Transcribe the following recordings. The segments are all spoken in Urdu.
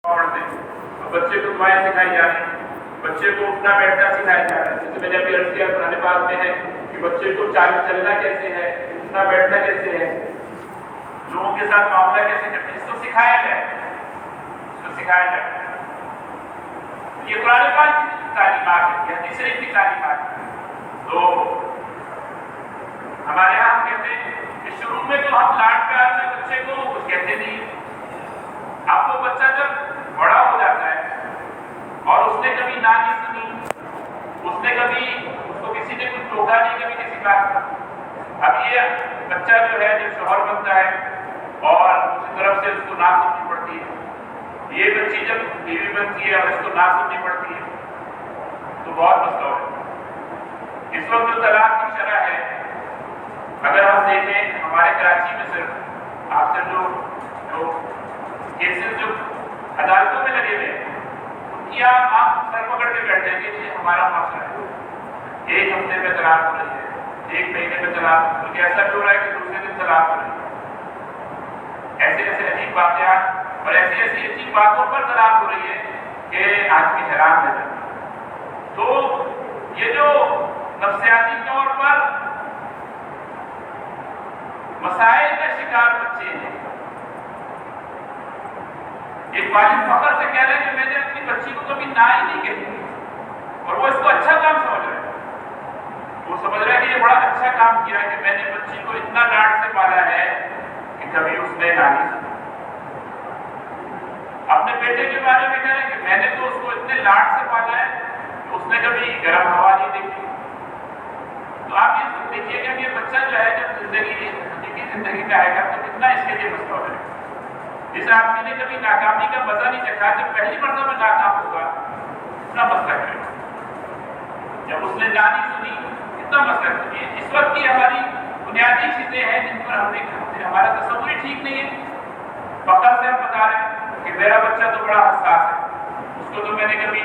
پڑھتے ہیں اور بچے کو دعائیں سکھائی جا رہی ہیں، بچے کو اٹھنا بیٹھنا سکھایا جا رہا ہے. جیسے میں نے ابھی عرض کیا قرآن پاک میں ہے کہ بچے کو چلنا کیسے ہے، اٹھنا بیٹھنا کیسے ہے، لوگوں کے ساتھ معاملہ کیسے کرنا ہے، اس کو سکھایا جائے، اس کو سکھایا جائے. یہ قرآن پاک کی تعلیمات ہے، یہ حدیث شریف کی تعلیمات ہے. تو ہمارے یہاں ہم کہتے ہیں کہ شروع میں تو ہم لاڈ پیار میں بچے کو کچھ کہتے نہیں. اب وہ بچہ جب بڑا ہو جاتا ہے اور اس نے کبھی نہ نہیں سنی، اس نے کبھی اس کو کسی نے کچھ ٹوکا نہیں کبھی کسی بات کا. اب یہ بچہ جو ہے جب شوہر بنتا ہے اور دوسری طرف سے اس کو نہ سننی پڑتی ہے، یہ بچی جب بیوی بنتی ہے اور اس کو نہ سننی پڑتی ہے تو بہت مسئلہ ہے. اس وقت جو طلاق کی شرح ہے، اگر ہم دیکھیں ہمارے کراچی میں صرف آپ سے جو کیسز جو عدالتوں میں لگے ہوئے ہیں ان کی آپ سر پکڑ کے بیٹھے ہیں کہ یہ ہمارا معاشرہ ہے، ایک ہفتے میں طلاق ہو رہی ہے، ایک مہینے میں طلاق، کیونکہ ایسا بھی ہو رہا ہے کہ دوسرے دن طلاق ہو رہی ہے. ایسے ایسے عجیب واقعات اور ایسی ایسی عجیب باتوں پر طلاق ہو رہی ہے کہ آدمی حیران رہ جاتا ہے. تو یہ جو نفسیاتی طور پر مسائل کا شکار بچے ہیں، ایک والد فخر سے کہہ رہے ہیں کہ میں نے اپنی بچی کو کبھی نہ ہی نہیں کہی اور وہ اس کو اچھا کام سمجھ رہا ہے. وہ سمجھ رہا ہے کہ یہ بڑا اچھا کام کیا ہے کہ میں نے بچی کو اتنا لاڈ سے پالا ہے کہ کبھی اس نے نہ نہیں سنا. اپنے بیٹے کے بارے میں کہہ رہے ہیں کہ میں نے تو اس کو اتنے لاڈ سے پالا ہے کہ اس نے کبھی گرم ہوا نہیں دیکھی. تو آپ یہ دیکھیے گا کہ یہ بچہ جو ہے جب حقیقی زندگی کا آئے گا تو کتنا اس کے لیے مسئلہ ہو جائے گا. جس آدمی نے کبھی ناکامی کا مزہ نہیں چکھا، جب پہلی مرتبہ ناکام ہوگا کتنا مسئلہ کرے گا. جب اس نے نہ نہیں سنی کتنا مسئلہ کرے گا. اس وقت کی ہماری بنیادی چیزیں ہیں جن پر ہمارا تصور ہی ٹھیک نہیں ہے. فخر سے ہم بتا رہے ہیں کہ میرا بچہ تو بڑا حساس ہے، اس کو تو میں نے کبھی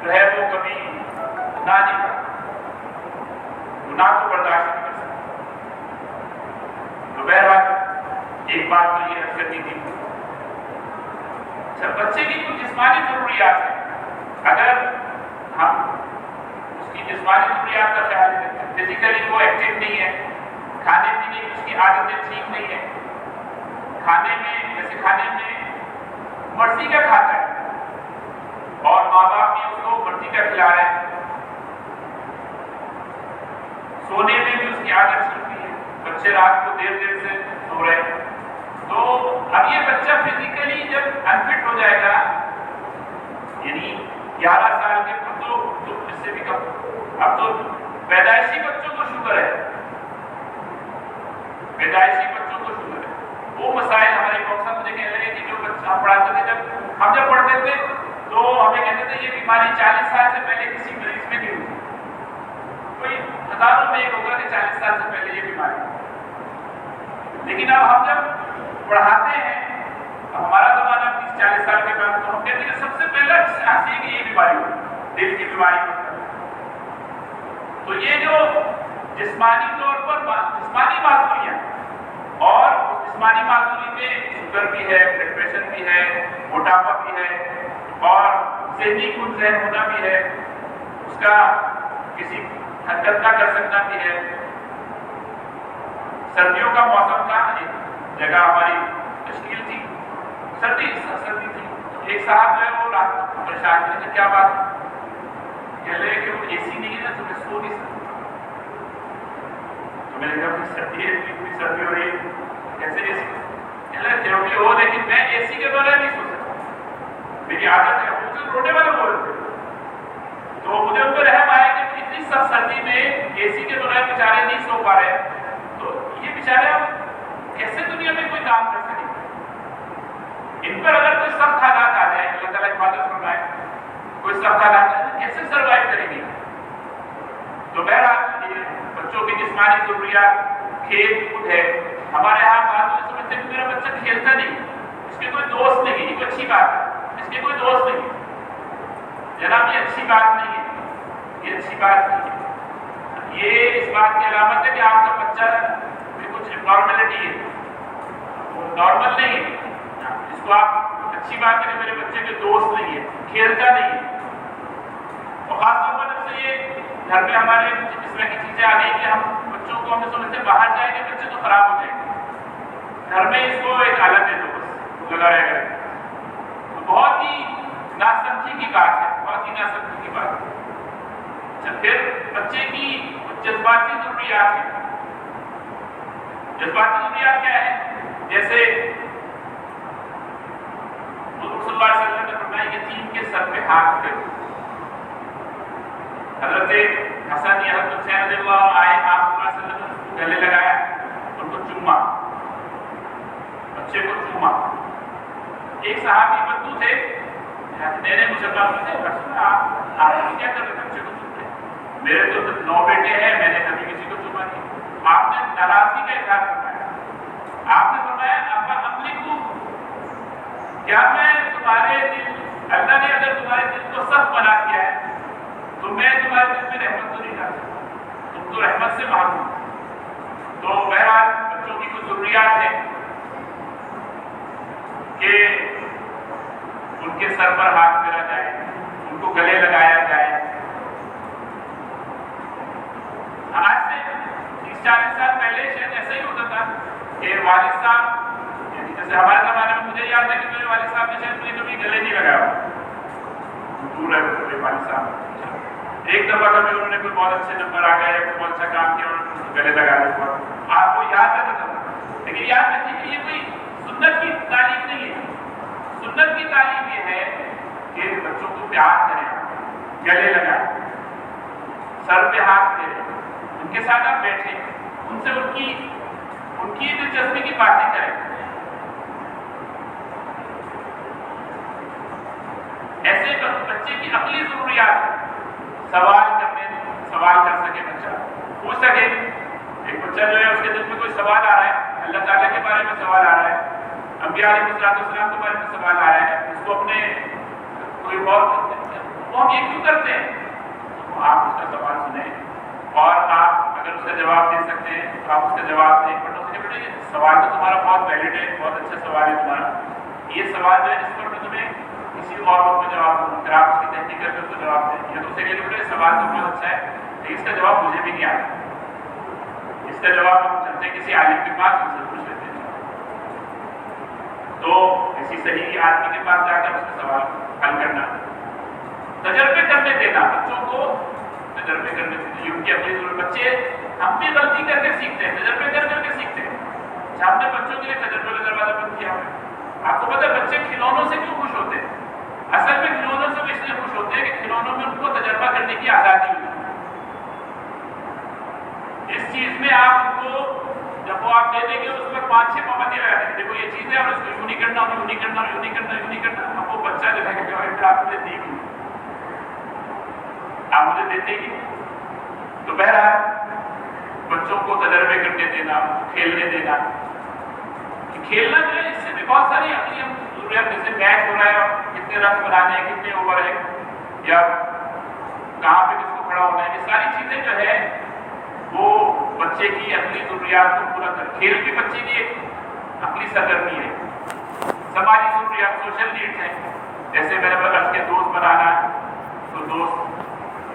جو ہے وہ کبھی نہ نہیں کہا، گناہ کو برداشت نہیں کر سکتا. تو بہرحال ایک بات تو یہ عرض کرنی تھی. بچے کی کچھ جسمانی ضروریات ہیں، اگر ہم اس کی جسمانی ضروریات کا خیال کرتے ہیں، فزیکلی وہ ایکٹیو نہیں ہے، کھانے پینے کی اس کی عادتیں ٹھیک نہیں ہیں، کھانے میں مرضی کا کھاتا ہے اور ماں باپ بھی اس کو مرضی کا کھلا رہے ہیں، سونے میں بھی اس کی عادت ٹھیک نہیں ہے، بچے رات کو دیر سے سو رہے ہیں. تو اب یہ بچہ فزیکلی جب انفٹ ہو جائے گا، یعنی 11 سال کے تو اس سے بھی کم، اب تو پیدائشی بچوں کو شوگر ہے، پیدائشی بچوں کو شوگر ہے. وہ مسائل ہمارے ڈاکٹر مجھے کہنے لگے کہ جو بچہ ہم پڑھاتے تھے، جب ہم پڑھتے تھے تو ہمیں کہتے تھے یہ بیماری 40 سال سے پہلے کسی مریض میں نہیں ہوئی. کوئی ہزاروں میں ایک ہوگا کہ 40 سال سے پہلے یہ بیماری. لیکن اب ہم جب پڑھاتے ہیں ہمارا زمانہ 30-40 سال کے بعد، تو ہم کہتے ہیں کہ سب سے پہلا چانس یہ کہ یہ بیماری ہو، دل کی بیماری ہو. تو یہ جو جسمانی طور پر جسمانی معذوریاں، اور اس جسمانی معذوری میں شوگر بھی ہے، بلڈ پریشر بھی ہے، موٹاپا بھی ہے اور ذہنی کن ذہن ہونا بھی ہے، اس کا کسی حرکت نہ کر سکنا بھی ہے. سردیوں کا موسم تھا، ایک جگہ ہماری تشکیل تھی، سردی تھی. ایک صاحب جو ہے وہ رات کو پریشان تھے، کیا بات ہے؟ کہہ رہے کہ وہ اے سی نہیں ہے نا، تو میں سو نہیں سکتا. تو میں نے کہا سردی ہے، اتنی سردی ہو رہی ہے، کیسے اے سی؟ کہہ رہے تھراپی ہو، لیکن میں اے سی کے بغیر نہیں سو سکتا، میری عادت ہے. مجھے رونے والے بول رہے تھے. تو مجھے ان کو رحم آیا کہ اتنی سخت سردی میں اے سی کے بغیر بیچارے نہیں سو پا رہے، تو یہ بیچارے اب کیسے دنیا میں کوئی کام کر سکیں؟ ان پر اگر کوئی سخت حالات آ جائے، اللہ تعالیٰ حفاظت فرمائے، کوئی سخت حالات آ جائے کیسے سروائیو کریں گے؟ تو بہرحال بچوں کی جسمانی ضروریات، کھیل کود ہے. ہمارے یہاں بعض لوگ سمجھتے ہیں کہ میرا بچہ کھیلتا نہیں، اس کے کوئی دوست نہیں ہے. یہ کوئی اچھی بات ہے، اس کے کوئی دوست نہیں ہے. جناب یہ اچھی بات نہیں ہے، یہ اچھی بات نہیں ہے. یہ اس بات کی علامت ہے کہ آپ کا بچہ میں کچھ نارملٹی ہے، وہ نارمل نہیں ہے. اس کو آپ اچھی بات ہے کہ میرے بچے کے دوست نہیں ہے، کھیلتا نہیں ہے، اور خاص طور پر جب سے یہ گھر میں ہمارے اس طرح کی چیزیں آ گئی کہ ہم بچوں کو ہم سمجھتے باہر جائیں گے بچے تو خراب ہو جائیں گے، گھر میں اس کو ایک عادت دے دو بس لگا رہے گا، تو بہت ہی ناسمجھی کی بات ہے، بہت ہی ناسمجھی کی بات ہے۔ اچھا، پھر بچے کی جذباتی ضروریات ہیں۔ جذباتی ضروریات کیا ہے؟ جیسے حضور صلی اللہ علیہ وسلم نے فرمایا یتیم کے سر پہ ہاتھ پھیرو۔ حضرت حسن یا حضرت حسین رضی اللہ عنہ آئے، آپ صلی اللہ علیہ وسلم نے گلے لگایا، ان کو چوما، بچے کو چوما۔ ایک صحابی بدو تھے، نئے مسلمان تھے، آپ کیا کر رہے بچے کو چومتے؟ میرے تو 9 بیٹے ہیں، میں نے کبھی کسی کو چوما نہیں۔ آپ نے ناراضگی کا اظہار فرمایا، آپ نے فرمایا ابا املکو، کیا میں تمہارے دل، اللہ نے اگر تمہارے دل کو سخت بنا دیا ہے تو میں تمہارے دل میں رحمت تو نہیں ڈال سکتا، تم تو رحمت سے محروم۔ تو بہرحال بچوں کی کچھ ضروریات ہیں کہ ان کے سر پر ہاتھ پھیرا جائے، ان کو گلے لگایا جائے۔ آج سے 30-40 سال پہلے شاید ایسا ہی ہوتا تھا کہ والد صاحب، یعنی جیسے ہمارے زمانے میں مجھے یاد ہے کہ میرے والد صاحب نے شاید مجھے کبھی گلے نہیں لگایا، دور ہے میرے والد صاحب، ایک دفعہ کبھی انہوں نے کوئی بہت اچھے نمبر آ گیا یا کوئی بہت اچھا کام کیا، انہوں نے گلے لگا لیا، آپ کو یاد رہتا تھا۔ لیکن یاد رکھیے کہ یہ کوئی سنت کی تعلیم نہیں ہے۔ سنت کی تعلیم یہ ہے کہ بچوں کو پیار کریں، گلے لگائیں، سر پہ ہاتھ پھیریں، ان کے ساتھ آپ بیٹھیں، ان سے ان کی دلچسپی کی باتیں کریں۔ ایسے بچے کی عقلی ضروریات ہیں، سوال کر سکے بچہ، پوچھ سکے۔ ایک بچہ جو ہے اس کے دل میں کوئی سوال آ رہا ہے، اللہ تعالیٰ کے بارے میں سوال آ رہا ہے، انبیاء علیہ السلام کے بارے میں سوال آ رہا ہے، اس کو اپنے کوئی بہت وہ ہم یہ کیوں کرتے ہیں، تو آپ اس کا سوال سنیں، اور آپ اگر اس کا جواب دے سکتے ہیں تو آپ اس کا جواب دیں۔ بٹ اس نے بیٹا یہ سوال تو تمہارا بہت ویلڈ ہے، بہت اچھا سوال ہے تمہارا، یہ سوال جو ہے اس پر میں تمہیں کسی اور وقت میں جواب دوں، پھر آپ اس کی تحقیق کر کے اس کو جواب دیں، یا تو اسے کہہ دیں سوال تو بہت اچھا ہے لیکن اس کا جواب مجھے بھی نہیں آتا، اس کا جواب ہم چلتے ہیں کسی عالم کے پاس، ان سے پوچھ لیتے ہیں، تو کسی صحیح آدمی کے پاس جا کر اس کا سوال حل کرنا، تجربے کرنے دینا بچوں کو، تجربے کرنے دینا، ان کی اپنی ضرورت۔ بچے ہم بھی غلطی کر کے سیکھتے ہیں، تجربے کر کے سیکھتے ہیں۔ ہم نے بچوں کے لیے تجربے کا دروازہ بند کیا ہے۔ آپ کو پتہ ہے بچے کھلونوں سے کیوں خوش ہوتے ہیں؟ اصل میں کھلونوں سے وہ اس لیے خوش ہوتے ہیں کہ کھلونوں میں ان کو تجربہ کرنے کی آزادی ہوتی ہے۔ اس چیز میں آپ ان کو جب وہ آپ دے دیں گے اس میں 5-6 پابندیاں لگا دیں گے، دیکھو یہ چیز ہے اور اس کو یوں نہیں کرنا، یوں نہیں کرنا، یوں نہیں کرنا، یوں نہیں کرنا، اب وہ بچہ جو ہے کہ آپ مجھے دی گی، آپ مجھے دیتے ہی۔ تو بہرحال بچوں کو تجربے کرنے دینا، کھیلنے دینا، کھیلنا جو ہے اس سے بھی بہت ساری عقلی ضروریات، جیسے میچ ہو رہا ہے، کتنے رن بنانے ہیں، کتنے اوور ہے، یا کہاں پہ کس کو کھڑا ہونا ہے، یہ ساری چیزیں جو ہے وہ بچے کی عقلی ضروریات کو پورا کر۔ کھیل بھی بچے کی ایک عقلی سرگرمی ہے۔ سماجی ضروریات، سوشل نیڈس ہیں، جیسے میرے پاس کے دوست بنانا، تو دوست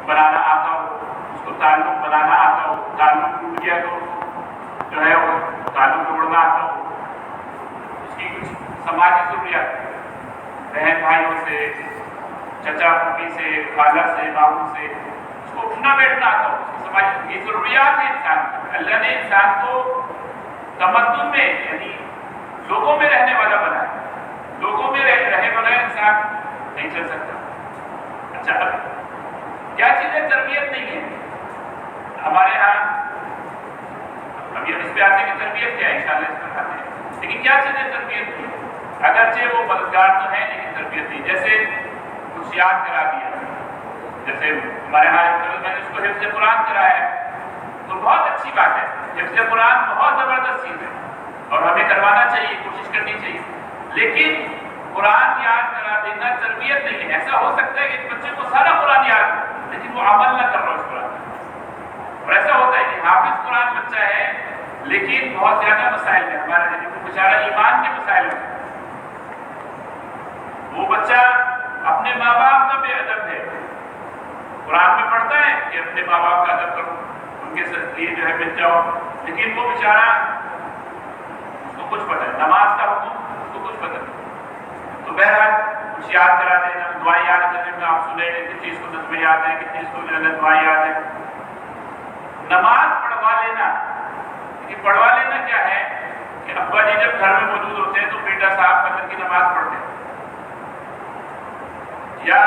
بنانا آتا ہو، اس کو تعلق بنانا آتا ہو، تعلق ٹوٹ گیا تو جو ہے وہ تعلق توڑنا آتا ہو، اس کی کچھ سماجی ضروریات، بہن بھائیوں سے، چچا پھوپھی سے، خالہ سے، ماموں سے، اس کو اٹھنا بیٹھنا آتا ہو، اس کی سماجی یہ ضروریات ہیں انسان کی۔ اللہ نے انسان کو تمدن میں یعنی لوگوں میں رہنے والا بنایا، لوگوں میں رہے بغیر انسان نہیں چل سکتا۔ اچھا، اب کیا چیزیں تربیت نہیں ہے ہمارے ہاں؟ ابھی ہم اس پہ آتے ہیں کہ تربیت کیا ہے، انشاءاللہ اس پر آتے ہیں، لیکن کیا چیزیں تربیت نہیں ہے؟ اگرچہ وہ مددگار تو ہیں لیکن تربیت نہیں، جیسے کچھ یاد کرا دیا، جیسے ہمارے ہاں میں نے اس کو حفظ قرآن کرایا ہے، تو بہت اچھی بات ہے، حفظ قرآن بہت زبردست چیز ہے اور ہمیں کروانا چاہیے، کوشش کرنی چاہیے، لیکن قرآن یاد کرا دینا تربیت نہیں ہے۔ ایسا ہو سکتا ہے کہ بچے کو سارا قرآن یاد ہو لیکن وہ عمل نہ کر رہا اس قرآن، اور ایسا ہوتا ہے کہ حافظ قرآن بچہ ہے لیکن بہت زیادہ مسائل ہیں، ہمارے بیچارہ ایمان کے مسائل ہیں، وہ بچہ اپنے ماں باپ کا بے ادب ہے، قرآن میں پڑھتا ہے کہ اپنے ماں باپ کا ادب کرو، ان کے لیے جو ہے مل جاؤ، لیکن وہ بیچارہ اس کو کچھ پتہ ہے، نماز کا حکم اس کو کچھ پتہ نہیں۔ تو بہرحال کچھ یاد کرا دینا، دعائیں یاد کرنے میں آپ سنیں کس چیز کو نظمیں یاد ہیں، کس چیز کو جو ہے دعائیں یاد ہیں۔ نماز پڑھوا لینا، لیکن پڑھوا لینا کیا ہے کہ ابا جی جب گھر میں موجود ہوتے ہیں تو بیٹا صاحب فجر کی نماز پڑھتے ہیں، یا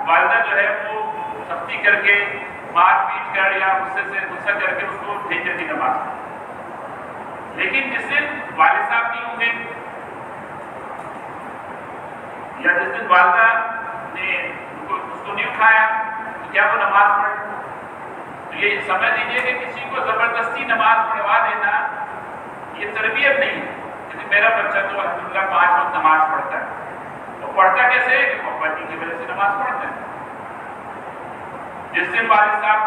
والدہ جو ہے وہ سختی کر کے مار پیٹ کر یا غصہ کر کے اس کو بھیج دیتی نماز۔ لیکن جس دن والد صاحب نہیں ہوں گے یا جس دن والدہ نے اس کو نہیں اٹھایا تو کیا وہ نماز پڑھ؟ تو یہ سمجھ لیجیے کہ کسی کو زبردستی نماز پڑھوا دینا یہ تربیت نہیں ہے۔ کیونکہ میرا بچہ تو الحمدللہ 5 وقت نماز پڑھتا ہے، وہ پڑھتا کیسے ہے کہ پپا جی کی وجہ سے نماز پڑھتا ہے۔ جس دن والد صاحب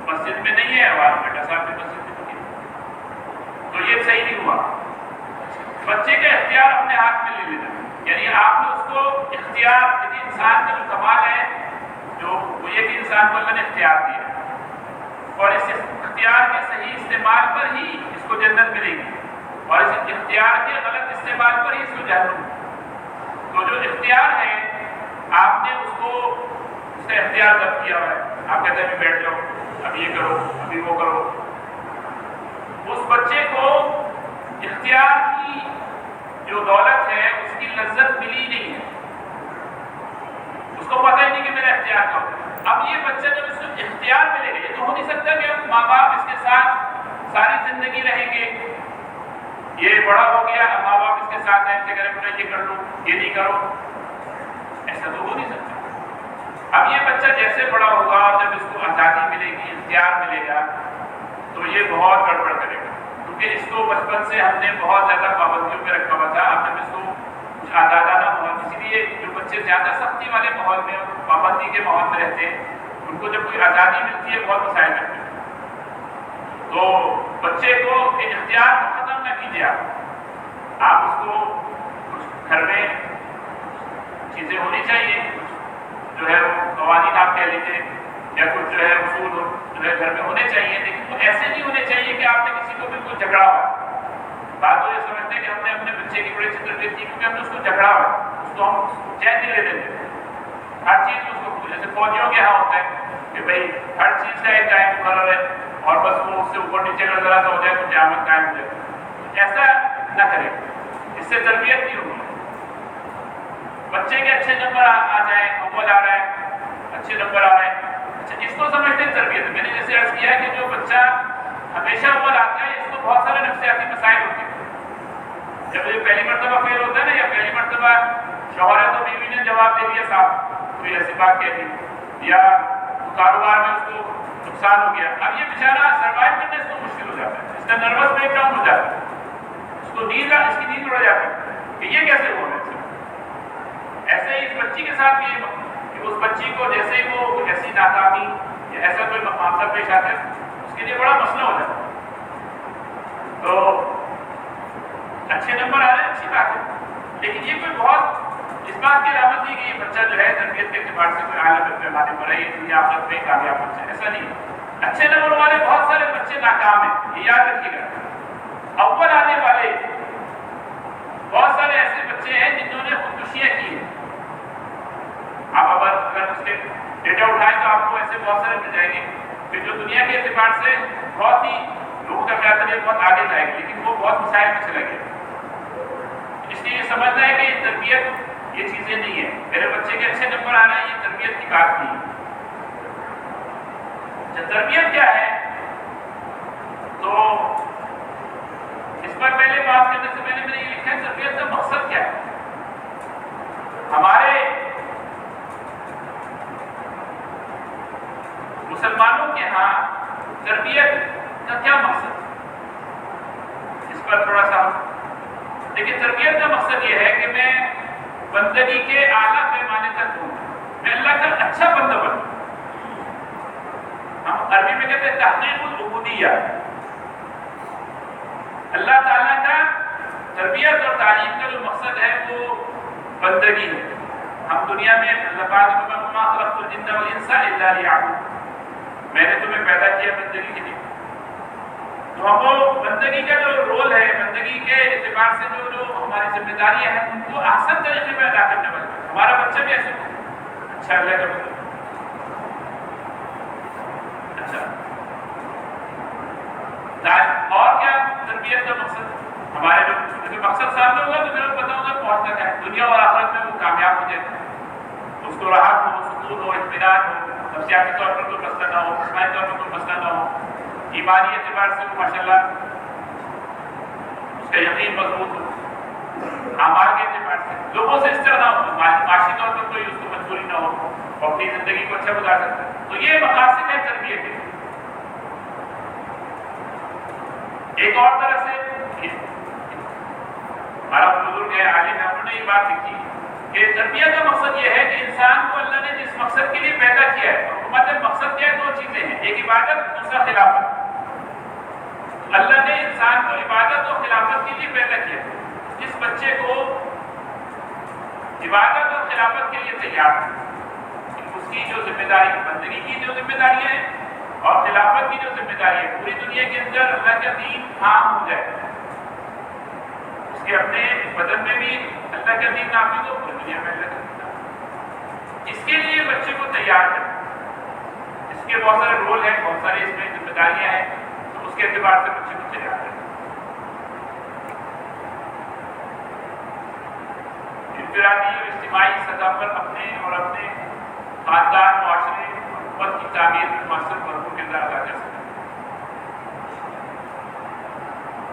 مسجد میں نہیں ہے اور بیٹا صاحب بھی مسجد میں نہیں ہے، تو یہ صحیح نہیں ہوا۔ بچے کا اختیار اپنے ہاتھ میں لے لینا، یعنی آپ نے اس کو اختیار، یعنی انسان کا جو کمال ہے جو وہ یہ کہ انسان کو اللہ نے اختیار دیا اور اس اختیار کے صحیح استعمال پر ہی اس کو جنت ملے گی اور اس اختیار کے غلط استعمال پر ہی اس کو جہنم۔ تو جو اختیار ہے آپ نے اس کو اس کا اختیار ضبط کیا ہوا ہے، آپ کہتے ہیں ابھی بیٹھ جاؤ، ابھی یہ کرو، ابھی وہ کرو، اس بچے کو اختیار کی جو دولت ہے اس کی لذت ملی نہیں ہے، اس کو پتہ ہی نہیں کہ میرا اختیار کا ہوتا ہے۔ اب یہ بچہ جب اس کو اختیار ملے گا، یہ تو ہو نہیں سکتا کہ ماں باپ اس کے ساتھ ساری زندگی رہیں گے، یہ بڑا ہو گیا ماں باپ اس کے ساتھ ہیں، اسے کرے یہ کر لو یہ نہیں کرو، ایسا تو ہو نہیں سکتا۔ اب یہ بچہ جیسے بڑا ہوگا اور جب اس کو آزادی ملے گی، اختیار ملے گا، تو یہ بہت گڑبڑ کرے گا، کیونکہ اس کو بچپن سے ہم نے بہت زیادہ پابندیوں میں رکھا ہوا تھا۔ اب جب اس کو کچھ آزادانہ ماحول، اسی لیے جو بچے زیادہ سختی والے ماحول میں اور پابندی کے ماحول میں رہتے ہیں ان کو جب کوئی آزادی ملتی ہے بہت مسائل کرتے ہیں۔ تو بچے کو اختیار کو ختم نہ کیجیے، آپ اس کو گھر میں چیزیں ہونی چاہیے، جو ہے وہ قوانین آپ کہہ لیجیے یا کچھ جو ہے اصول جو ہے گھر میں ہونے چاہیے، لیکن وہ ایسے نہیں ہونے چاہیے کہ آپ نے کسی کو بالکل جھگڑا ہوا۔ بات تو یہ سمجھتے ہیں کہ ہم نے اپنے بچے کی بڑی اچھی تربیت کی کیونکہ ہم نے اس کو جھگڑا ہوا، اس کو ہم چین نہیں لے دیتے، ہر چیز اس کو، جیسے فوجیوں کے یہاں ہوتا ہے کہ بھائی ہر چیز کا ایک ٹائم مقرر ہے اور بس وہ اس سے اوپر نیچے کا ذرا سا ہو جائے تو قیامت قائم ہو جائے، ایسا نہ کرے، اس سے تربیت نہیں ہوگی۔ بچے کے اچھے نمبر آ جائیں، اول آ رہا ہے، اچھے نمبر آ رہے ہیں، اچھا اس کو سمجھتے ہیں تربیت۔ میں نے جیسے عرض کیا کہ جو بچہ ہمیشہ اول آتا ہے اس کو بہت سارے نفسیاتی مسائل ہوتے ہیں۔ جب یہ پہلی مرتبہ فیل ہوتا ہے نا، یا پہلی مرتبہ شوہر ہے تو بیوی نے جواب دے دیا صاحب، کوئی ایسی بات کہہ دی، یا کاروبار میں اس کو نقصان ہو گیا، اب یہ بیچارہ سروائیو کرنے اس کو مشکل ہو جاتا ہے، اس کا نروس بریک ڈاؤن ہو جاتا ہے، اس کو اس کی نیند اڑ جاتی ہے کہ یہ کیسے ہو رہا ہے۔ ایسے ہی اس بچی کے ساتھ بھی کہ اس بچی کو جیسے ہی وہ ایسی ناکامی یا ایسا کوئی معاملہ پیش آتا ہے اس کے لیے بڑا مسئلہ ہو جاتا ہے۔ تو اچھے نمبر آ رہے ہیں، اچھی بات ہے، لیکن یہ کوئی بہت اس بات کی علامت نہیں کہ یہ بچہ جو ہے تربیت کے اعتبار سے کوئی اعلیٰ پیمانے پر ہے، یہ دنیا آخرت میں کامیاب بچہ ہے، ایسا نہیں ہے۔ اچھے نمبر والے بہت سارے بچے ناکام ہیں، یہ یاد رکھیے گا۔ اول آنے والے بہت سارے ایسے بچے ہیں جنہوں نے خودکشیاں کی ہیں۔ آپ اگر اس کے ڈیٹا اٹھائیں تو آپ کو ایسے بہت سارے مل جائیں گے کہ جو دنیا کے اعتبار سے بہت ہی لوگوں کا خیال ہے بہت آگے جائے گی، لیکن وہ بہت مسائل میں چلا گیا۔ اس لیے یہ سمجھنا ہے کہ یہ تربیت یہ چیزیں نہیں ہے، میرے بچے کے اچھے نمبر آ رہے ہیں، یہ تربیت کی بات نہیں ہے۔ تربیت کیا ہے تو اس پر پہلے بات کرنے سے پہلے میں نے یہ لکھا ہے تربیت کا مقصد کیا ہے۔ ہمارے مسلمانوں کے ہاں تربیت کا کیا مقصد، اس پر تھوڑا سا لیکن تربیت کا مقصد یہ ہے کہ میں بندگی کے اعلیٰ پیمانے تک ہوں، میں اللہ کا اچھا بندہ بنوں۔ ہم عربی میں کہتے ہیں تحقیق العبودیہ، اللہ تعالیٰ کا تربیت اور تعلیم کا جو مقصد ہے وہ بندگی ہے. ہم دنیا میں اللہ پاک نے فرمایا وما خلقت الجن والانس الا لیعبدون، میں نے تمہیں پیدا کیا بندگی کے لیے. تو ہم وہ بندگی کا جو رول ہے، بندگی کے اعتبار سے جو ہماری ذمہ داریاں ہیں ان کو احسن طریقے میں ادا کرنے والے ہیں. ہمارا بچہ بھی ایسے اچھا اللہ کا بندہ اچھا. اور کیا تربیت کا مقصد؟ ہمارے جو مقصد سامنے ہوگا تو میرے کو پتا ہوگا پہنچنا کیا ہے. دنیا اور آخرت میں وہ کامیاب ہو جائے، اس کو راحت ہو، سکون ہو، اطمینان ہو، نفسیاتی طور پر کوئی مسئلہ نہ ہو، جسمانی طور پر کوئی مسئلہ نہ ہو، ایمانی اعتبار سے وہ ماشاءاللہ اس کا یقین مضبوط ہو، اعمال کے اعتبار سے لوگوں سے اس طرح نہ ہو، معاشی طور پر کوئی اس کو مجبوری نہ ہو، اور اپنی زندگی کو اچھا گزار سکتا ہے. تو یہ مقاصد ہے تربیت کے. ایک اور طرح سے ہمارا بزرگ ہے، عالم ہے، انہوں نے یہ بات لکھی کہ تربیت کا مقصد یہ ہے کہ انسان کو اللہ نے جس مقصد کے لیے پیدا کیا ہے، مطلب مقصد کیا ہے؟ دو چیزیں ہیں، ایک عبادت، دوسرا خلافت. اللہ نے انسان کو عبادت اور خلافت کے لیے پیدا کیا ہے. جس بچے کو عبادت اور خلافت کے لیے تیار ہے، اس کی جو ذمہ داری بندگی کی جو ذمہ داریاں ہیں اور خلافت کی جو ذمہ داری ہے، پوری دنیا کے اندر اللہ کا دین عام ہو جائے، اس کے اپنے بدن میں بھی اللہ کا دین نافذ ہو، پوری دنیا میں اللہ کا دین نافذ. اس کے لیے بچے کو تیار کریں. اس کے بہت سارے رول ہیں، بہت سارے اس میں ذمہ داریاں ہیں، تو اس کے اعتبار سے بچے کو تیار کریں. انفرادی اور اجتماعی سطح پر اپنے اور اپنے خاندان، معاشرے، امت کی تعمیر میں مؤثر بھرپور کردار ادا کر سکتے ہیں.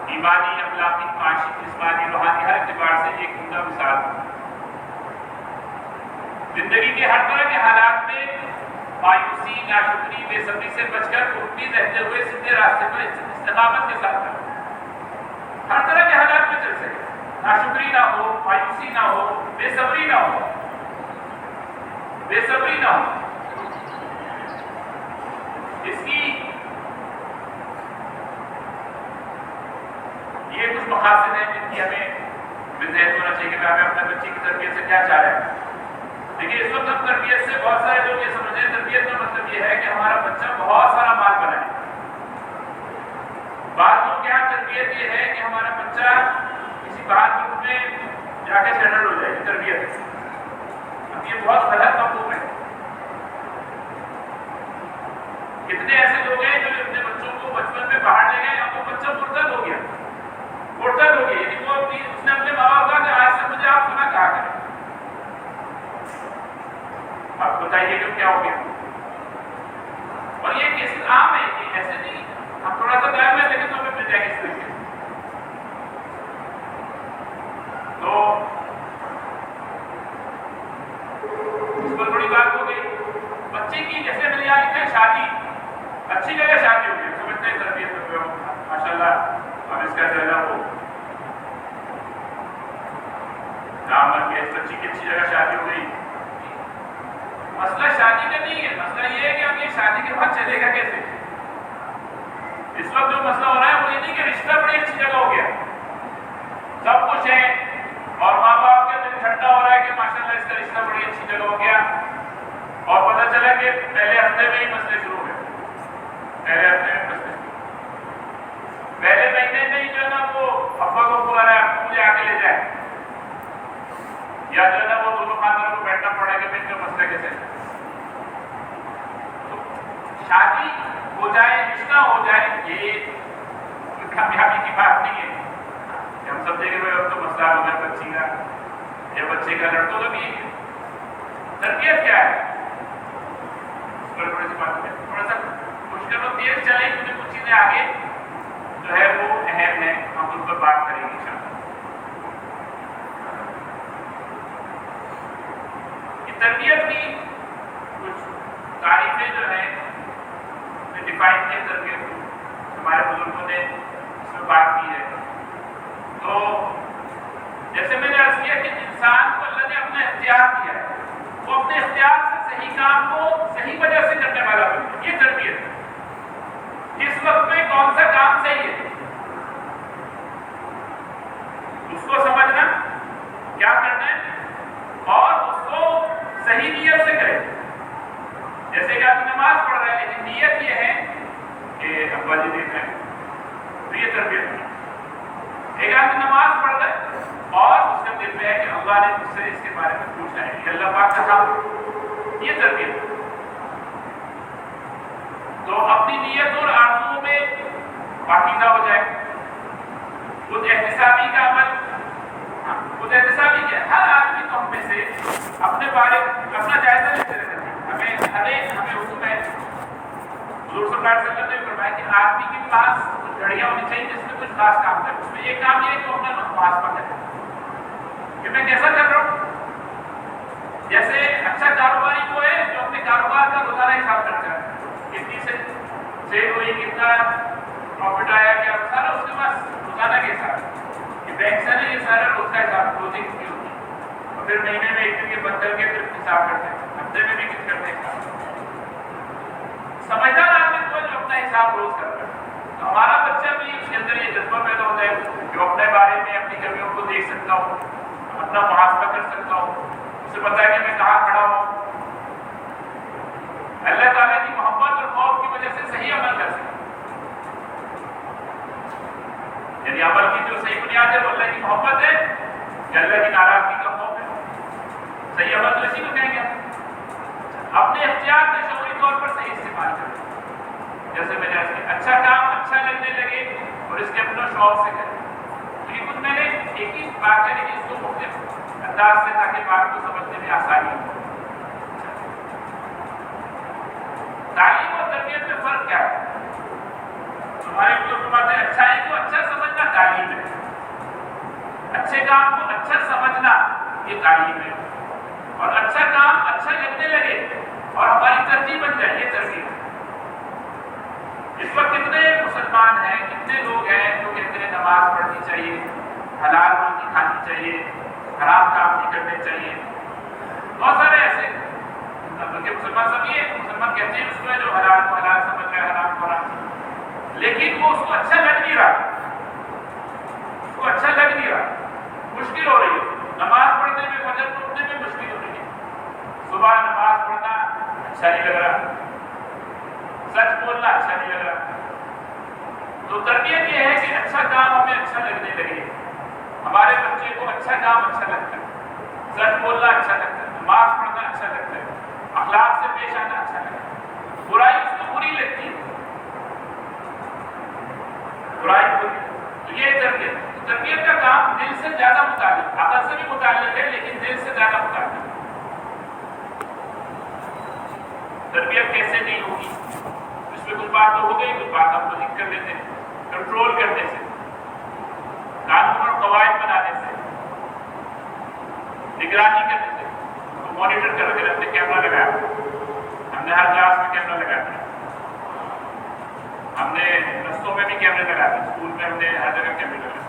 ایمانی، اخلاقی، معاشی، جسمانی، روحانی ہر اعتبار سے ایک عمدہ مثال. زندگی کے ہر طرح کے حالات میں مایوسی، ناشکری، بے صبری سے بچ کر امید رہتے ہوئے سیدھے راستے پر استقامت کے ساتھ رہنا. ہر طرح کے حالات میں چل سکے، ناشکری نہ ہو، مایوسی نہ ہو، بے صبری نہ ہو، بے صبری نہ ہو. اس کی یہ کچھ مقاصد ہیں جن کی ہمیں ذہن ہونا چاہیے کہ ہمیں اپنے بچے کی تربیت سے کیا چاہ رہے ہیں. دیکھیے اس وقت ہم تربیت سے بہت سارے لوگ یہ سمجھتے ہیں تربیت کا مطلب یہ ہے کہ ہمارا بچہ بہت سارا مال بنائے. بعض لوگ کے یہاں تربیت یہ ہے کہ ہمارا بچہ کسی باہر ملک میں جا کے سیٹل ہو جائے. تربیت ہے. اب یہ بہت غلط مفہوم ہے. کتنے ایسے لوگ ہیں جو اپنے بچوں کو بچپن میں باہر لے گئے، اب وہ بچہ مرتد ہو گیا، یعنی وہ اس نے اپنے ماں باپ کہا کہ آج سے مجھے آپ سنا کہا کریں. آپ بتائیے کہ کیا ہو گیا. اور یہ کیسز عام ہے، یہ ایسے نہیں ہم تھوڑا سا ٹائم ہے لیکن تو ہمیں مل جائے گی اس طریقے. تو اس پر بڑی بات ہو گئی. بچے کی جیسے میں نے یہاں لکھا ہے شادی، اچھی جگہ شادی ہو گئی، سمجھتے ہیں تربیت میں ماشاء اللہ اب اس کا جو ہے نا وہ نام بن گیا، اس بچی کی اچھی جگہ شادی ہو گئی. مسئلہ شادی کا نہیں ہے، مسئلہ یہ ہے کہ اب یہ شادی کے بعد چلے گا کیسے. اس وقت جو مسئلہ ہو رہا ہے وہ یہ نہیں کہ رشتہ بڑی اچھی جگہ ہو گیا، سب کچھ ہے اور ماں باپ کے دل ٹھنڈا ہو رہا ہے کہ ماشاءاللہ اس کا رشتہ بڑی اچھی جگہ ہو گیا، اور پتہ چلا کہ پہلے ہفتے میں ہی مسئلے شروع ہوئے. پہلے ہفتے میں مسئلے پہلے مہینے میں ہی جو ہے نا وہ ابا کو بلا رہا ہے مجھے آ کے لے جائے، یا جو ہے نا وہ دونوں خاندانوں کو بیٹھنا پڑے گا کہ مسئلہ کیسے. شادی ہو جائے، رشتہ ہو جائے، یہ کامیابی کی بات نہیں ہے کہ ہم سب دیکھ رہے اب تو مسئلہ ہو گیا بچی کا یا بچے کا. لڑکوں کا بھی تربیت کیا ہے اس پر تھوڑی سی بات ہے، تھوڑا سا مشکل و تیز چلیں کیونکہ کچھ چیزیں آگے جو ہے وہ اہم ہے، ہم ان پر بات کریں گے انشاءاللہ. یہ تربیت کی کچھ تعریفیں جو ہیں ڈیفائن کی تربیت کو ہمارے بزرگوں نے اس میں بات کی ہے. تو جیسے میں نے عرض کیا کہ انسان کو اللہ نے اپنا اختیار دیا ہے، وہ اپنے اختیار سے صحیح کام کو صحیح وجہ سے کرنے والا بنے. یہ تربیت ہے. کس وقت میں کون سا کام صحیح ہے اس کو سمجھنا، کیا کرنا ہے ابا جی دیکھ رہے ہیں، تو یہ تربیت ہے۔ ایک آدمی نماز پڑھ گئے اور اس کے دل میں ہے کہ اللہ نے مجھ سے اس کے بارے میں پوچھا ہے، یہ اللہ پاک کا کام، یہ تربیت ہے۔ تو اپنی نیت اور آرزوؤں میں پاکیزہ ہو جائے، خود احتسابی کا عمل، خود احتسابی کیا، ہر آدمی تو ہم میں سے اپنے بارے اپنا جائزہ لیتے رہتے ہیں۔ ہمیں حکم ہے، حضور صلی اللہ علیہ وسلم نے فرمایا کہ آدمی کے پاس کچھ گھڑیاں ہونی چاہیے جس میں کچھ خاص کام کرے، اس میں ایک کام یہ ہے کہ وہ اپنا محاسبہ کرے کہ میں کیسا چل رہا ہوں۔ جیسے اچھا کاروباری وہ ہے جو اپنے کاروبار کا روزانہ حساب کرتا ہے، کتنی سے سیل ہوئی، کتنا پروفٹ آیا، کیا سارا اس کے پاس روزانہ کے حساب، یہ بینک سے نہیں، یہ سارا روز کا حساب، کلوزنگ کی ہوتی ہے، اور پھر مہینے میں ایک دن کے بند کر کے پھر حساب کرتے ہیں، ہفتے میں بھی کس کرتے ہیں حساب۔ سمجھدار آدمی کو جو اپنا حساب روز کرتا ہے، تو ہمارا بچہ بھی اس کے اندر یہ جذبہ پیدا ہوتا ہے جو اپنے بارے میں اپنی کمیوں کو دیکھ سکتا ہو، اپنا محاسبہ کر سکتا ہو، اسے پتا ہے کہ میں کہاں کھڑا ہوں، اللہ تعالیٰ کی محبت اور خوف کی وجہ سے صحیح عمل کر سکتا، یعنی عمل کی جو صحیح بنیاد ہے وہ اللہ کی محبت ہے کہ اللہ کی ناراضگی کا خوف ہے، صحیح عمل تو اسی کو کہیں گے، اپنے اختیار کا شعوری طور پر صحیح استعمال کریں، جیسے میں نے عرض کیا، اچھا کام اچھا لگنے لگے اور اس کے اپنا شوق سے کریں، تو یہ کچھ میں نے ایک ہی بات ہے لیکن اس کو مختلف انداز سے تاکہ بات کو سمجھنے میں آسانی ہو۔ تعلیم اور تربیت میں فرق کیا ہے؟ ہمارے جو فرماتے ہیں اچھائی کو اچھا سمجھنا تعلیم ہے، اچھے کام کو اچھا سمجھنا یہ تعلیم ہے، اور اچھا کام اچھا لگنے لگے اور ہماری ترجیح بن جائے یہ تربیت ہے۔ اس وقت کتنے مسلمان ہیں، کتنے لوگ ہیں جو کہتے ہیں نماز پڑھنی چاہیے، حلال روزی کھانی چاہیے، حرام کام نہیں کرنے چاہیے، بہت سارے ایسے بلکہ مسلمان سب یہ مسلمان کہتے ہیں اس کو جو حلال کو حلال سمجھ رہا ہے، حرام کو حرام، لیکن وہ اس کو اچھا لگ نہیں رہا، اس کو اچھا لگ نہیں رہا، مشکل ہو رہی ہے، نماز پڑھنے میں فجر اٹھنے میں مشکل ہو رہی ہے، صبح نماز پڑھنا اچھا نہیں لگ رہا، سچ بولنا اچھا نہیں لگ رہا۔ تو تربیت یہ ہے کہ اچھا کام ہمیں اچھا لگنے لگے، ہمارے بچے کو اچھا کام اچھا لگتا ہے، سچ بولنا اچھا لگتا ہے، نماز پڑھنا اچھا لگتا ہے، اخلاق سے پیش آنا اچھا لگتا ہے، برائی اس کو بری لگتی ہے، برائی بری، تو یہ تربیت، تربیت کا کام دل سے زیادہ متعلق، عقل سے بھی متعلق ہے لیکن دل سے زیادہ متعلق ہے۔ تربیت کیسے نہیں ہوگی؟ اس میں کچھ بات تو ہو گئی، کچھ بات ہم کو ذکر کر لیتے ہیں، کنٹرول کرنے سے، قانون اور قواعد بنانے سے، نگرانی کرنے سے، مانیٹر کر کے رکھتے، کیمرہ لگایا، ہم نے ہر کلاس میں کیمرہ لگایا، ہم نے رستوں میں بھی کیمرے لگائے، اسکول میں ہم نے ہر جگہ کیمرے لگائے،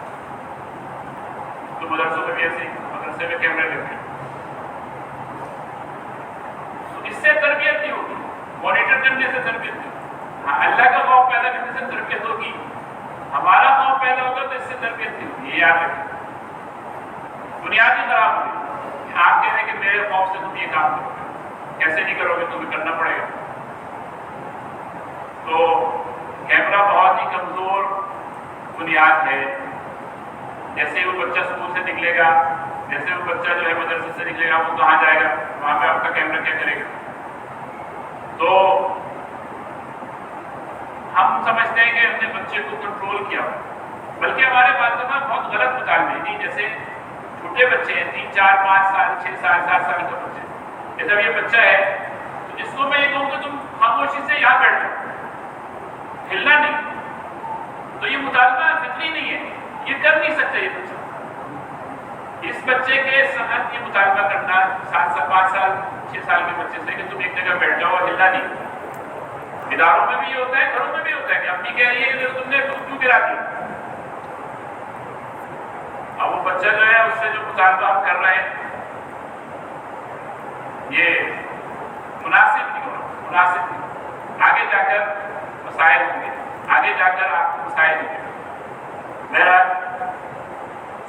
تو مدرسوں میں بھی ایسے مدرسے میں کیمرے لگے، تو اس سے تربیت نہیں ہوگی، مانیٹر کرنے سے تربیت نہیں، ہاں اللہ کا خوف پیدا کرنے سے تربیت ہوگی، ہمارا خوف پیدا ہوگا تو اس سے تربیت نہیں ہوگی، یہ یاد رکھیں، بنیادی خراب ہوگی، آپ کہہ رہے ہیں کہ میرے خوف سے تم یہ کام کرو گے، کیسے نہیں کرو گے، تمہیں کرنا پڑے گا، تو کیمرہ بہت ہی کمزور بنیاد ہے، جیسے وہ بچہ اسکول سے نکلے گا، جیسے وہ بچہ جو ہے مدرسے سے نکلے گا، وہ کہاں جائے گا، وہاں پہ آپ کا کیمرہ کیا کرے گا، تو ہم سمجھتے ہیں کہ ہم نے بچے کو کنٹرول کیا، بلکہ ہمارے والدہ بہت غلط مطالبے نہیں، جیسے چھوٹے بچے ہیں 3 4 5 سال 6 سال 7 سال کا بچے، یہ جب یہ بچہ ہے تو اس کو میں یہ کہوں کہ تم خاموشی سے یہاں بیٹھ جاؤ، ہلنا نہیں، تو یہ مطالبہ فطری نہیں ہے، یہ کر نہیں سکتا یہ بچہ، اس بچے کے ساتھ یہ مطالبہ کرنا 7 سال 5 سال 6 سال کے بچے سے کہ تم ایک جگہ بیٹھ جاؤ اور ہلنا نہیں، اداروں میں بھی یہ ہوتا ہے، گھروں میں بھی ہوتا ہے کہ امی کہہ رہی ہے کہ تم نے کیوں گرا دیا، اب وہ بچہ جو ہے اس سے جو مطالبہ ہم کر رہے ہیں یہ مناسب نہیں ہوگا، مناسب نہیں، آگے جا کر مسائل ہوں گے، آگے جا کر آپ کو مسائل ہوں گے، میرا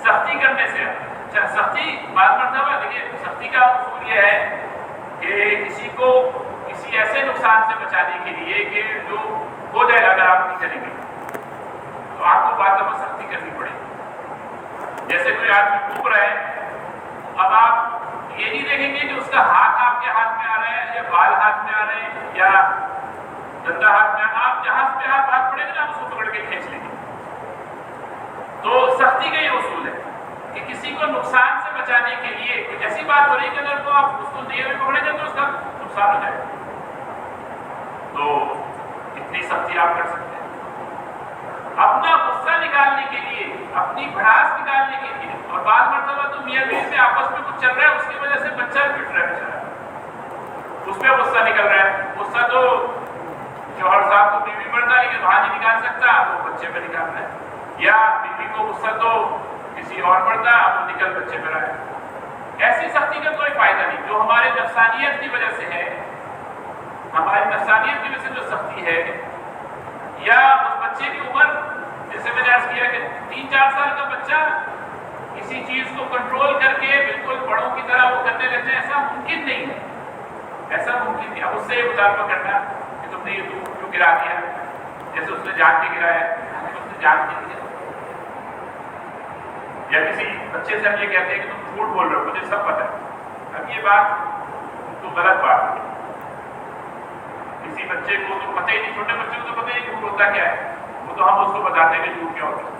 سختی کرنے سے، اچھا سختی بعض مرتبہ دیکھیے، سختی کا اصول یہ ہے کہ کسی کو کسی ایسے نقصان سے بچانے کے لیے کہ جو ہو جائے گا اگر آپ نہیں کریں گے تو آپ کو بات میں سختی کرنی پڑے گی. جیسے کوئی آدمی ٹوک رہا ہے، اب آپ یہ نہیں دیکھیں گے کہ اس کا ہاتھ آپ کے ہاتھ میں آ رہا ہے یا بال ہاتھ میں آ رہے ہیں یا ڈنڈا ہاتھ میں. آپ جہاں پہ آپ ہاتھ پڑے گا نا آپ اس کو پکڑ کے کھینچ لیں گے. تو سختی کا یہ اصول ہے کہ کسی کو نقصان سے بچانے کے لیے کچھ ایسی بات ہو رہی ہے کہ اگر تو آپ اس کو دیے ہوئے پکڑیں گے تو اس کا نقصان ہو جائے گا. تو اتنی سختی آپ کر سکتے ہیں. اپنا غصہ نکالنے کے لیے، اپنی بھڑاس نکالنے کے لیے. اور بعض مرتبہ تو میاں بیوی میں آپس میں کچھ چل رہا ہے، اس کی وجہ سے بچہ پٹ رہا ہے بیچارہ، اس پہ غصہ نکل رہا ہے. غصہ تو شوہر صاحب کو بیوی پڑتا ہے کہ وہاں نہیں نکال سکتا، وہ بچے پہ نکالنا ہے. یا بیوی کو غصہ تو کسی اور پڑتا ہے، وہ نکل بچے پہ رہا ہے. ایسی سختی کا کوئی فائدہ نہیں. جو ہمارے نفسانیت کی وجہ سے ہے، ہماری نفسانیت کی وجہ سے جو سختی ہے، یا اس بچے کی عمر، جیسے میں نے عرض کیا کہ 3-4 سال کا بچہ کسی چیز کو کنٹرول کر کے بالکل بڑوں کی طرح وہ کرنے لگ جائے، ایسا ممکن نہیں ہے. ایسا ممکن نہیں. اب اس سے یہ مطالبہ کرنا کہ تم نے یہ دودھ کیوں گرا دیا، جیسے اس نے جان کے گرایا ہے، اس نے جان کے دیا. یا کسی بچے سے ہم یہ کہتے ہیں کہ تم جھوٹ بول رہے ہو، مجھے سب پتہ ہے. اب یہ بات تو غلط بات ہے. کسی بچے کو تو پتہ ہی نہیں، چھوٹے بچے کو تو پتہ ہی نہیں جھوٹ ہوتا کیا ہے، وہ تو ہم اس کو بتاتے ہیں کہ جھوٹ کیا ہوتا ہے.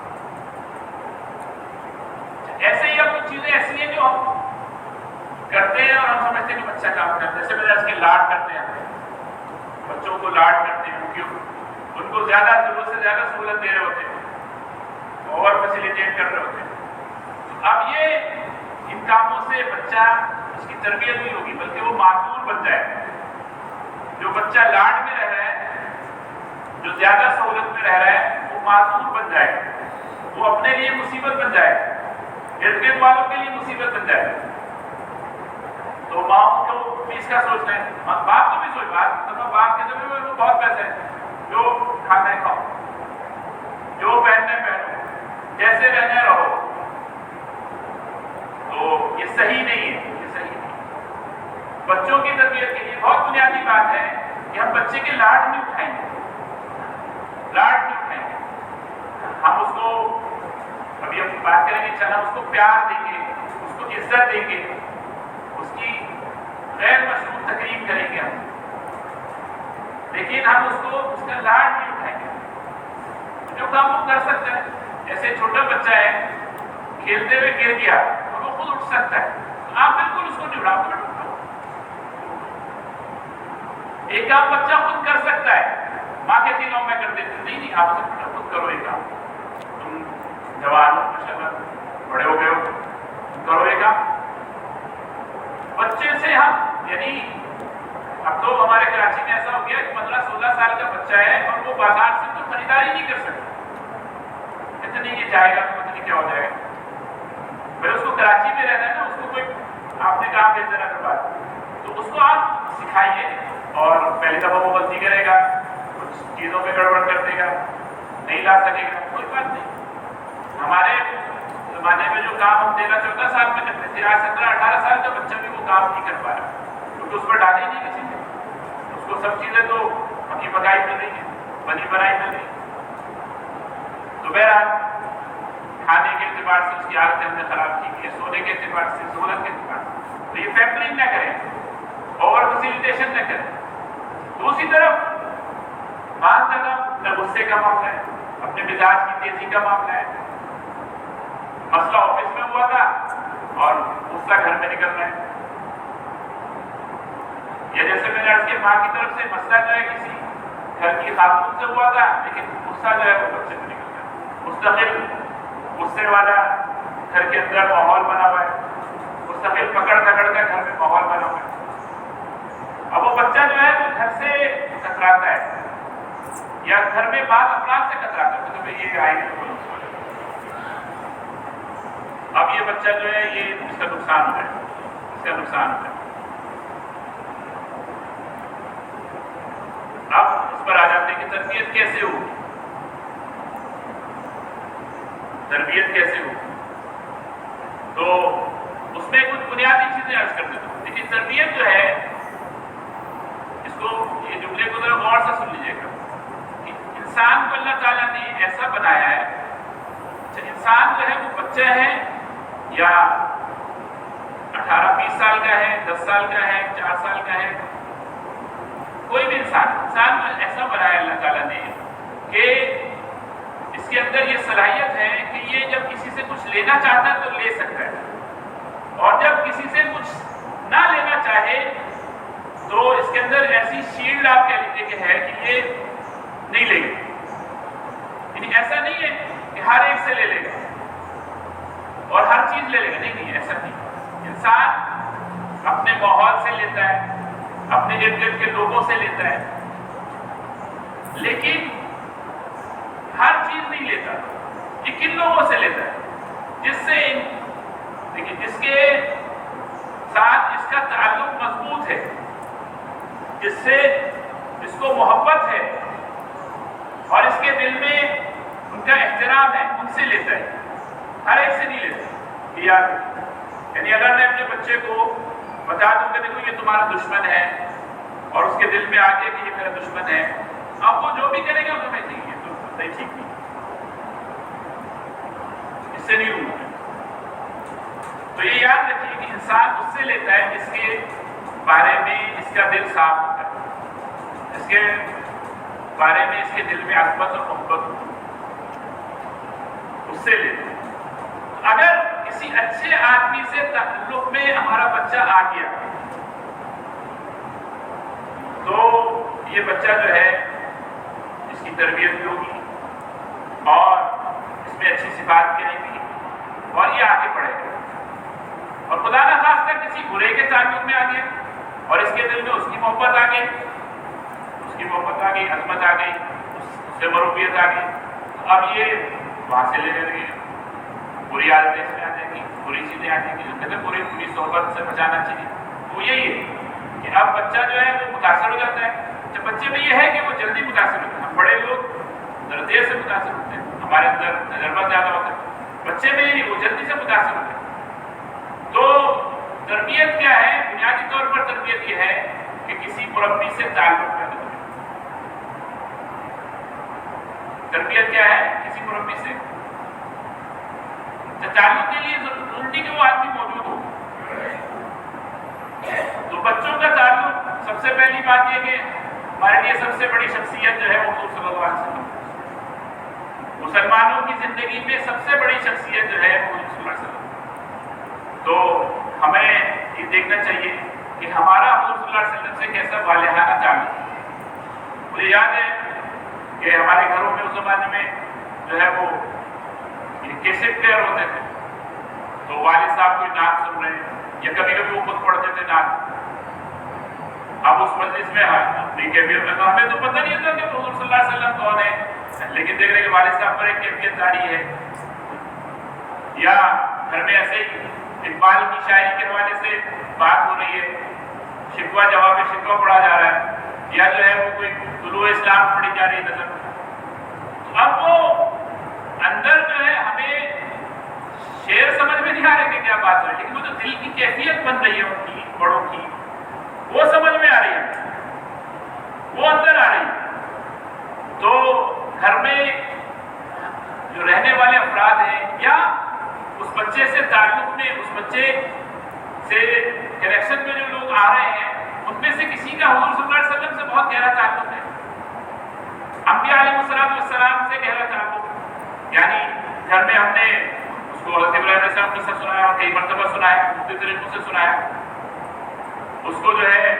ایسے ہی اب کچھ چیزیں ایسی ہیں جو ہم کرتے ہیں اور ہم سمجھتے ہیں کہ بچہ کام کرتا ہے. جیسے میں اس کے لاڈ کرتے ہیں، بچوں کو لاڈ کرتے ہیں کیونکہ ان کو زیادہ ضرورت سے زیادہ سہولت دے رہے ہوتے ہیں، اوور فیسیلیٹیٹ کر رہے ہوتے ہیں. اب یہ ان کاموں سے بچہ، اس کی تربیت نہیں ہوگی بلکہ وہ معذور بن جائے گا. جو بچہ لاڈ میں رہ رہا ہے، جو زیادہ سہولت میں رہ رہا ہے، وہ معذور بن جائے گا. وہ اپنے لیے مصیبت بن جائے گا، ارد گرد والوں کے لیے مصیبت بن جائے گا. تو ماں کو بھی اس کا سوچنا ہے، باپ کو بھی سوچ. باپ کے ذمہ میں بہت پیسے ہیں، جو کھانا ہے کھاؤ، جو پہننا ہے پہنو، جیسے رہنا ہے رہو. تو یہ صحیح نہیں ہے، یہ صحیح نہیں. بچوں کی تربیت کے لیے بہت بنیادی بات ہے کہ ہم بچے کے لاڈ نہیں اٹھائیں گے، لاڈ نہیں اٹھائیں گے. ہم اس کو، ابھی ہم بات کریں گے، چلا اس کو پیار دیں گے، اس کو عزت دیں گے، اس کی غیر مشروط تقریب کریں گے ہم، لیکن ہم اس کو اس کا لاڈ نہیں اٹھائیں گے. جو کام وہ کر سکتا ہے، جیسے چھوٹا بچہ ہے کھیلتے ہوئے گر گیا اور وہ خود اٹھ سکتا ہے، تو آپ بالکل اس کو نہیں اٹھاؤ. ایک کام بچہ خود کر سکتا ہے، ماں کہتی ہے میں کر دیتی ہوں، نہیں آپ سے خود کرو. ایک کام، تم جوان ہو، ماشاءاللہ بڑے ہو گئے ہو، کرو یہ کام. بچے سے ہم، یعنی اب تو ہمارے کراچی میں ایسا ہو گیا کہ 15-16 سال کا بچہ ہے اور وہ بازار سے تو خریداری نہیں کر سکتا. اتنی یہ جائے گا تو پتہ نہیں کیا ہو جائے گا. بھائی اس کو کراچی میں رہنا ہے نا، اس کو کوئی آپ نے کام بھیج دینا کر بات، تو اس کو آپ سکھائیے. اور پہلی دفعہ وہ غلطی کرے گا، کچھ چیزوں پہ گڑبڑ کر دے گا، نہیں لا سکے گا، کوئی بات نہیں. ہمارے زمانے میں جو کام ہم 13-14 سال میں کرتے تھے، آج 17-18 سال کا بچہ بھی وہ کام نہیں کر پا رہا، کیونکہ اس پر ڈالی نہیں کسی نے. اس کو سب چیزیں تو پکی پکائی مل رہی ہیں، بنی بنائی مل رہی. تو بہرحال کھانے کے اعتبار سے اس کی عادتیں ہم نے خراب کی ہے، سونے کے اعتبار سے، سہولت کے اعتبار سے. تو یہ پیمپرنگ نہ کریں، اوور فیسیلیٹیشن نہ کریں. دوسری طرف بعض جگہ نہ غصے کا معاملہ ہے، اپنے مزاج کی تیزی کا معاملہ ہے. مسئلہ آفس میں ہوا تھا اور غصہ گھر میں نکل رہا ہے. یا جیسے میں نے عرض کیا، ماں کی طرف سے مسئلہ جو ہے کسی گھر کی خاتون سے ہوا تھا، لیکن غصہ جو ہے وہ بچے میں نکل رہا ہے. مستقل غصے والا گھر کے اندر ماحول بنا ہوا ہے، مستقل پکڑ دکڑ کا گھر میں ماحول بنا ہوا ہے. اب وہ بچہ جو ہے وہ گھر سے کتراتا ہے یا گھر میں بعض افراد سے کتراتا ہے، تو یہ آئے گا. اب یہ بچہ جو ہے یہ اس کا نقصان ہو ہے، اس کا نقصان ہو ہے. اب اس پر آ جاتے ہیں کہ تربیت کیسے ہو، تربیت کیسے ہو. تو اس میں کچھ بنیادی چیزیں عرض کر دیتا ہوں. لیکن تربیت جو ہے، اس کو، یہ جملے کو ذرا غور سے سن لیجیے گا. سال کا ہے، 4 سال کا ہے، کوئی بھی انسان کو ایسا بنایا اللہ تعالیٰ نے کہ اس کے اندر یہ صلاحیت ہے کہ یہ جب کسی سے کچھ لینا چاہتا ہے تو لے سکتا ہے، اور جب کسی سے کچھ نہ لینا چاہے تو اس کے اندر ایسی شیلڈ آپ کہہ لیجیے کہ ہے کہ یہ نہیں لے گا، یعنی ایسا نہیں ہے کہ ہر ایک سے لے لے گا اور ہر چیز لے لے گا، نہیں ایسا نہیں۔ انسان اپنے ماحول سے لیتا ہے، اپنے ارد گرد کے لوگوں سے لیتا ہے، لیکن ہر چیز نہیں لیتا۔ یہ کن لوگوں سے لیتا ہے؟ جس سے دیکھیے جس کے ساتھ اس کا تعلق مضبوط ہے، جس کو محبت ہے اور اس کے دل میں ان کا احترام ہے، ان سے لیتا ہے، ہر ایک سے نہیں لیتا۔ یعنی اگر میں اپنے بچے کو بتا دوں کہ دیکھو یہ تمہارا دشمن ہے اور اس کے دل میں آ کے کہ یہ میرا دشمن ہے، اب وہ جو بھی کرے گا وہ تمہیں نہیں ہے، تو نہیں ٹھیک نہیں، اس سے نہیں رونا۔ تو یہ یاد رکھیے کہ انسان اس سے لیتا ہے جس کے بارے میں اس کا دل صاف ہوتا ہے، اس کے بارے میں اس کے دل میں عظمت اور محبت ہوتی ہے، اس سے لیتا ہے۔ اگر کسی اچھے آدمی سے تعلق میں ہمارا بچہ آ گیا تو یہ بچہ جو ہے اس کی تربیت بھی ہوگی اور اس میں اچھی صفات بھی آئیں گی اور یہ آگے بڑھے گا، اور خدا نہ خواستہ کسی برے کے تعلق میں آ گیا اور اس کے دل میں اس کی محبت آ گئی، عظمت آ گئی، اس سے مربوبیت آ گئی، اب یہ وہاں سے لینے لگے، بری عادتیں اس میں آ جائیں گی، بری چیزیں آ جائیں گی، جو کہتے ہیں بری صحبت سے بچانا چاہیے۔ وہ یہی ہے کہ اب بچہ جو ہے وہ متاثر ہو جاتا ہے۔ جب بچے میں یہ ہے کہ وہ جلدی متاثر ہوتے ہیں، ہم بڑے لوگ ذرا دیر سے متاثر ہوتے ہیں، ہمارے اندر تجربہ زیادہ ہوتا ہے، بچے میں یہ وہ جلدی سے متاثر ہوتے ہیں۔ تو تربیت کیا ہے؟ بنیادی طور پر تربیت یہ ہے کہ کسی مربی سے تعلق پیدا کرے۔ تربیت کیا ہے؟ کسی مربی سے تعلق کے لیے ضروری کہ وہ آدمی موجود ہو۔ تو بچوں کا تعلق، سب سے پہلی بات یہ کہ ہمارے لیے سب سے بڑی شخصیت جو ہے وہ حضور صلی اللہ علیہ وسلم، مسلمانوں کی زندگی میں سب سے بڑی شخصیت جو ہے وہ حضور صلی اللہ علیہ وسلم۔ تو ہمیں یہ دیکھنا چاہیے کہ ہمارا حضور صلی اللہ علیہ وسلم سے کیسا والہانہ تعلق ہے۔ مجھے یاد ہے کہ ہمارے گھروں میں اس زمانے میں جو ہے وہ کیسٹ پلیئر ہوتے تھے، تو والد صاحب کوئی نعت سن رہے ہیں یا کبھی کبھی وہ خود پڑھتے تھے نعت۔ اب اس مجلس میں اپنی کیفیت میں تو ہمیں تو پتہ نہیں تھا کہ حضور صلی اللہ علیہ وسلم کون ہے، لیکن دیکھ رہے کہ والد صاحب پر ایک کیفیت جاری ہے، یا گھر میں ایسے ہی اقبال کی شاعری کے حوالے سے بات ہو رہی ہے، شکوہ جواب شکوہ پڑھا جا رہا ہے، یا جو ہے وہ کوئی طلوع اسلام پڑھی جا رہی نظر۔ اب وہ اندر جو ہے ہمیں شعر سمجھ میں نہیں آ رہے کہ کیا بات ہو رہی ہے، لیکن وہ جو دل کی کیفیت بن رہی ہے ان کی بڑوں کی، وہ سمجھ میں آ رہی ہے، وہ اندر آ رہی ہے۔ تو گھر میں جو رہنے والے افراد ہیں یا اس بچے سے تعلق میں، اس بچے سے کنیکشن میں جو لوگ آ رہے ہیں، ان میں سے کسی کا حضور صلی اللہ علیہ وسلم سے بہت گہرا تعلق ہے، انبیاء علیہ السلام سے گہرا تعلق۔ یعنی گھر میں ہم نے اس کو حضرت ابراہیم علیہ السلام قصہ سنایا اور کئی مرتبہ سنایا، مختلف طریقوں سے سنایا، اس کو جو ہے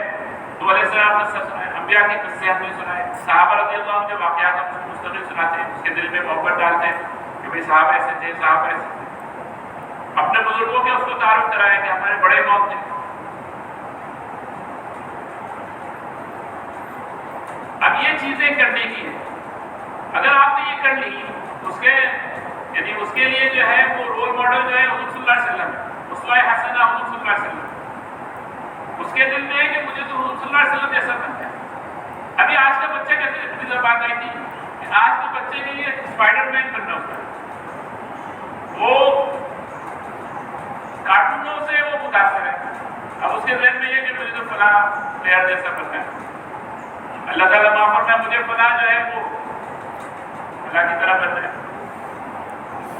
نوح علیہ السلام قصہ سنایا، انبیاء کے قصے ہم نے سنائے، صحابہ رضی اللہ عنہ جو واقعات ہم اس کو مستقل سناتے ہیں، اس کے دل میں محبت ڈالتے ہیں کہ بھائی صحابہ ایسے تھے، صحابہ ایسے تھے، اپنے بزرگوں کے اس کو تعارف کرایا کہ ہمارے بڑے کون تھے۔ اب یہ چیزیں کرنے کی ہے، اگر آپ نے یہ کر لی، اس کے لیے جو ہے وہ رول ماڈل جو ہے حضور صلی اللہ علیہ وسلم ہے، اسوہ حسنہ حضور صلی اللہ علیہ وسلم، اس کے دل میں ہے کہ مجھے تو حضور صلی اللہ علیہ وسلم جیسا بننا ہے۔ ابھی آج کا بچہ کیسے، مجھے بات آئی تھی کہ آج کے بچے کے لیے اسپائڈر مین بننا ہوتا ہے، وہ کارٹونوں سے وہ متاثر ہے، اب اس کے ذہن میں یہ کہ مجھے تو فلاں پلیئر جیسا بننا ہے، اللہ تعالیٰ معاف فرمائے مجھے فلاں جو ہے وہ اللہ کی طرح بننا ہے۔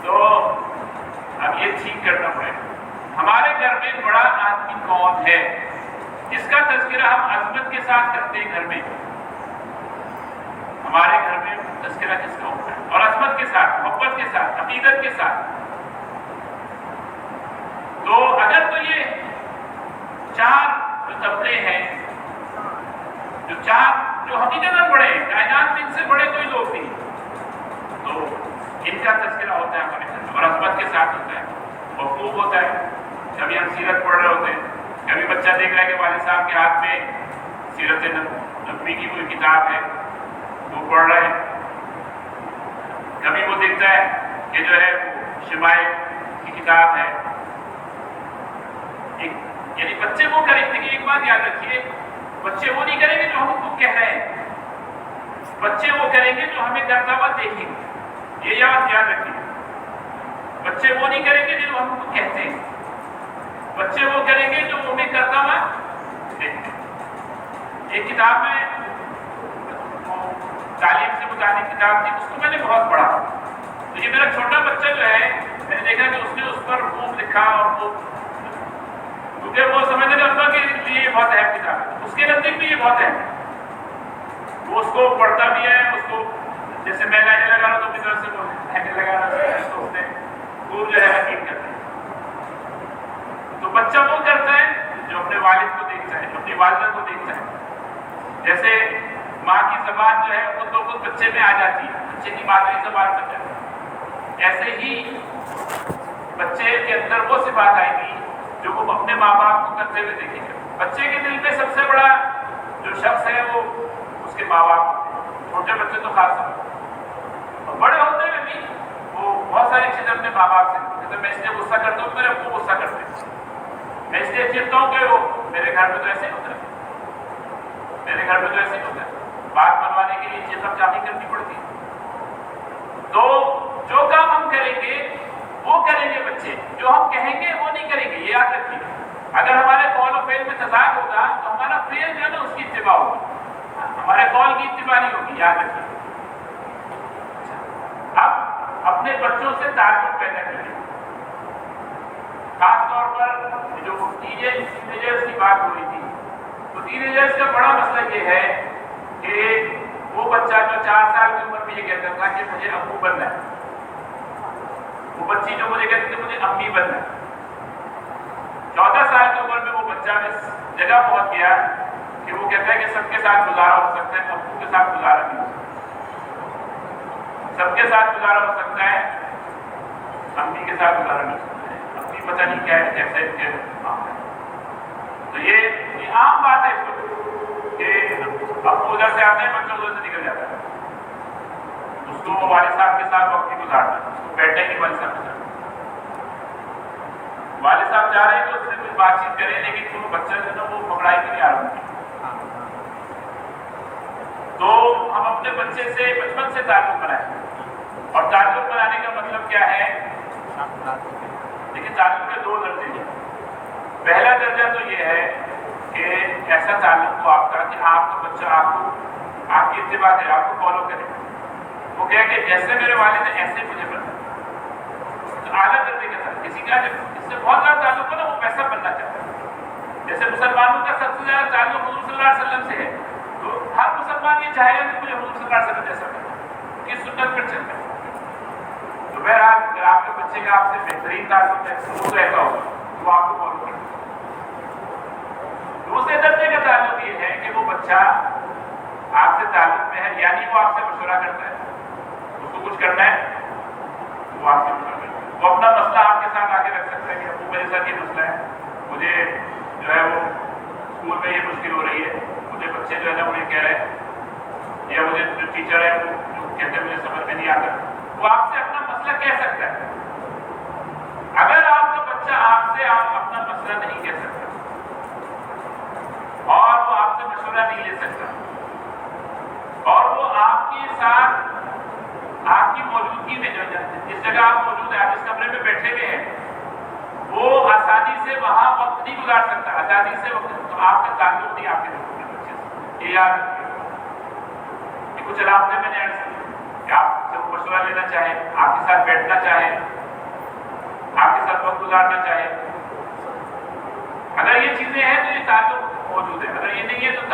تو اب یہ ٹھیک کرنا پڑے گا۔ ہمارے گھر میں بڑا آدمی کون ہے، تذکرہ ہم عظمت کے ساتھ کرتے ہیں گھر میں، ہمارے گھر میں تذکرہ کس کا ہوتا ہے، اور عظمت کے ساتھ، محبت کے ساتھ، عقیدت کے ساتھ. تو اگر تو یہ چار جو طبقے ہیں، جو چار جو حقیقت میں بڑے ہیں، کائنات میں ان سے بڑے کوئی لوگ نہیں، تو ان کا تذکرہ ہوتا ہے ہمارے گھر میں، اور عظمت کے ساتھ ہوتا ہے، خوب ہوتا ہے. کبھی ہم سیرت پڑھ رہے ہوتے ہیں، کبھی بچہ دیکھ رہا ہے کہ والد صاحب کے ہاتھ میں سیرت نبوی کی کوئی کتاب ہے وہ پڑھ رہا ہے، کبھی وہ دیکھتا ہے کہ جو ہے وہ شمائل کی کتاب ہے. یعنی بچے وہ کریں گے. ایک بات یاد رکھیے، بچے وہ نہیں کریں گے جو ہم ان کو کہہ رہے ہیں، بچے وہ کریں گے جو ہمیں کرتا ہوا دیکھیں گے. یہ یاد رکھیے، بچے وہ نہیں کریں گے جو ہم ان کو کہتے ہیں، بچے وہ کریں گے جو ہمیں کرتا ہوا دیکھتے ہیں. ایک کتاب میں تعلیم سے متعلق کتاب تھی، اس کو میں نے بہت پڑھا. تو یہ میرا چھوٹا بچہ جو ہے، میں نے دیکھا کہ اس نے اس پر خوب لکھا، اور وہ کیونکہ وہ سمجھنے لگا کہ یہ بہت اہم کتاب ہے، اس کے نزدیک بھی یہ بہت اہم ہے. وہ اس کو پڑھتا بھی ہے، اس کو جیسے میں لائنیں لگا رہا ہوں تو اپنی طرف سے وہ لائنیں لگا رہا ہے، تو اس نے وہ جو ہے حقیق کرتا ہے. تو بچہ وہ کرتا ہے جو اپنے والد کو دیکھتا ہے، جو اپنی والدہ کو دیکھتا ہے. جیسے ماں کی زبان جو ہے وہ تو خود بچے میں آ جاتی ہے، بچے کی مادری زبان بن جاتی ہے. ایسے ہی بچے کے اندر وہ صفات آئیں گی جو وہ اپنے ماں باپ کو کرتے ہوئے دیکھیں گے. بچے کے دل میں سب سے بڑا جو شخص ہے وہ اس کے ماں باپ ہوتے ہیں، چھوٹے بچے تو خاص طور پر، اور بڑے ہوتے ہوئے بھی وہ بہت ساری چیزیں اپنے ماں باپ سے جیسے میں اس لیے غصہ کرتا ہوں، میرے ابو غصہ کرتے ہیں، میں اس لیے چڑھتا ہوں کہ وہ میرے گھر میں تو ایسے ہی ہوتا ہے، میرے گھر میں تو ایسے ہی ہوتا ہے. بات بنوانے کے لیے چیخم چاخی کرنی پڑتی ہے. تو جو کام ہم کریں گے وہ کریں گے بچے، جو ہم کہیں گے وہ نہیں کریں گے. یہ یاد رکھیے، اگر ہمارے قول و فعل میں تضاد ہوگا تو ہمارا فعل جو ہے نا اس کی اتباع ہوگی، ہمارے قول کی اتباع نہیں ہوگی. یاد رکھیے. اب اپنے بچوں سے تعلق پیدا کیجیے، خاص طور پر جو ٹینیجرز کی بات ہو رہی تھی، تو ٹینیجرز کا بڑا مسئلہ یہ ہے کہ وہ بچہ جو 4 سال کی عمر میں یہ کہتا تھا کہ مجھے ابو بننا ہے، وہ بچی جو مجھے کہتی تھی مجھے امی بننا ہے. 14 سال کی عمر میں وہ بچہ اس جگہ پہنچ گیا کہ وہ کہتا ہے کہ سب کے ساتھ گزارا ہو سکتا ہے، ابو کے ساتھ گزارا نہیں ہو سکتا. سب کے ساتھ گزارا ہو سکتا ہے، امی کے ساتھ گزارا نہیں ہو سکتا ہے. امی پتہ نہیں کیا ہے، کیسے ان کے معاملے. تو یہ عام بات ہے اس وقت کہ ابو ادھر سے آتے ہیں، بچہ ادھر سے نکل جاتا ہے. اس کو والد صاحب کے ساتھ وقت نہیں گزارنا، اس کو بیٹھنے کی والد صاحب کے ساتھ. والد صاحب چاہ رہے ہیں کہ اس سے کچھ بات چیت کریں، لیکن وہ بچہ جو ہے نا وہ پکڑائی کے لیے آ رہا ہے. تو ہم اپنے بچے سے بچپن سے تعلق بنائیں، اور تعلق بنانے کا مطلب کیا ہے؟ دیکھیں تعلق کے 2 درجے ہیں. پہلا درجہ تو یہ ہے کہ ایسا تعلق ہو آپ کا کہ آپ کا بچہ آپ کی اتباع کرے، آپ کو فالو کرے. وہ کہے کہ جیسے میرے والد ہیں ایسے مجھے بننا. تو اعلیٰ درجے کے ساتھ کسی کا جب اس سے بہت زیادہ تعلق ہو نا وہ ویسا بننا چاہتا ہے. جیسے مسلمانوں کا سب سے زیادہ تعلق حضور صلی اللہ علیہ وسلم سے ہے، تو ہر مسلمان یہ چاہے گا کہ مجھے حضور صلی اللہ علیہ وسلم جیسا بننا، یہ سنت پر چلتا ہے. تو بہرحال اگر آپ کے بچے کا آپ سے بہترین تعلق ہے وہ تو ایسا ہوگا تو آپ کو فالو کرنا. دوسرے درجے کا تعلق یہ ہے کہ وہ بچہ آپ سے تعلق میں ہے، یعنی وہ آپ سے مشورہ کرتا ہے، اس کو کچھ کرنا ہے وہ آپ سے مشورہ کرتا ہے. وہ اپنا مسئلہ آپ کے ساتھ آگے رکھ سکتا ہے کہ ابو میرے ساتھ یہ مسئلہ ہے، مجھے جو ہے وہ اسکول میں یہ مشکل ہو رہی ہے، مجھے بچے جو ہے نا انہیں کہہ رہے ہیں، یا مجھے جو ٹیچر ہے وہ جو کہتے ہیں مجھے سمجھ میں نہیں آتا. وہ آپ سے اپنا مسئلہ کہہ سکتا ہے. اگر آپ کا بچہ آپ سے اپنا مسئلہ نہیں کہہ سکتا اور وہ آپ سے مشورہ نہیں لے سکتا، اور وہ آپ کے ساتھ آپ کی موجودگی میں جس جگہ آپ موجود ہیں، آپ جس کمرے میں بیٹھے ہوئے ہیں، وہ آسانی سے وہاں وقت نہیں گزار سکتا، آسانی سے وقت، تو آپ کا تعلق نہیں آپ کے بچے سے. یہ یاد رکھیے. یہ کچھ علامتیں میں نے عرض کی کہ آپ سے مشورہ لینا چاہے، آپ کے ساتھ بیٹھنا چاہے، آپ کے ساتھ وقت گزارنا چاہے. اگر یہ چیزیں ہیں تو یہ تعلق موجود ہے. اگر یہ نہیں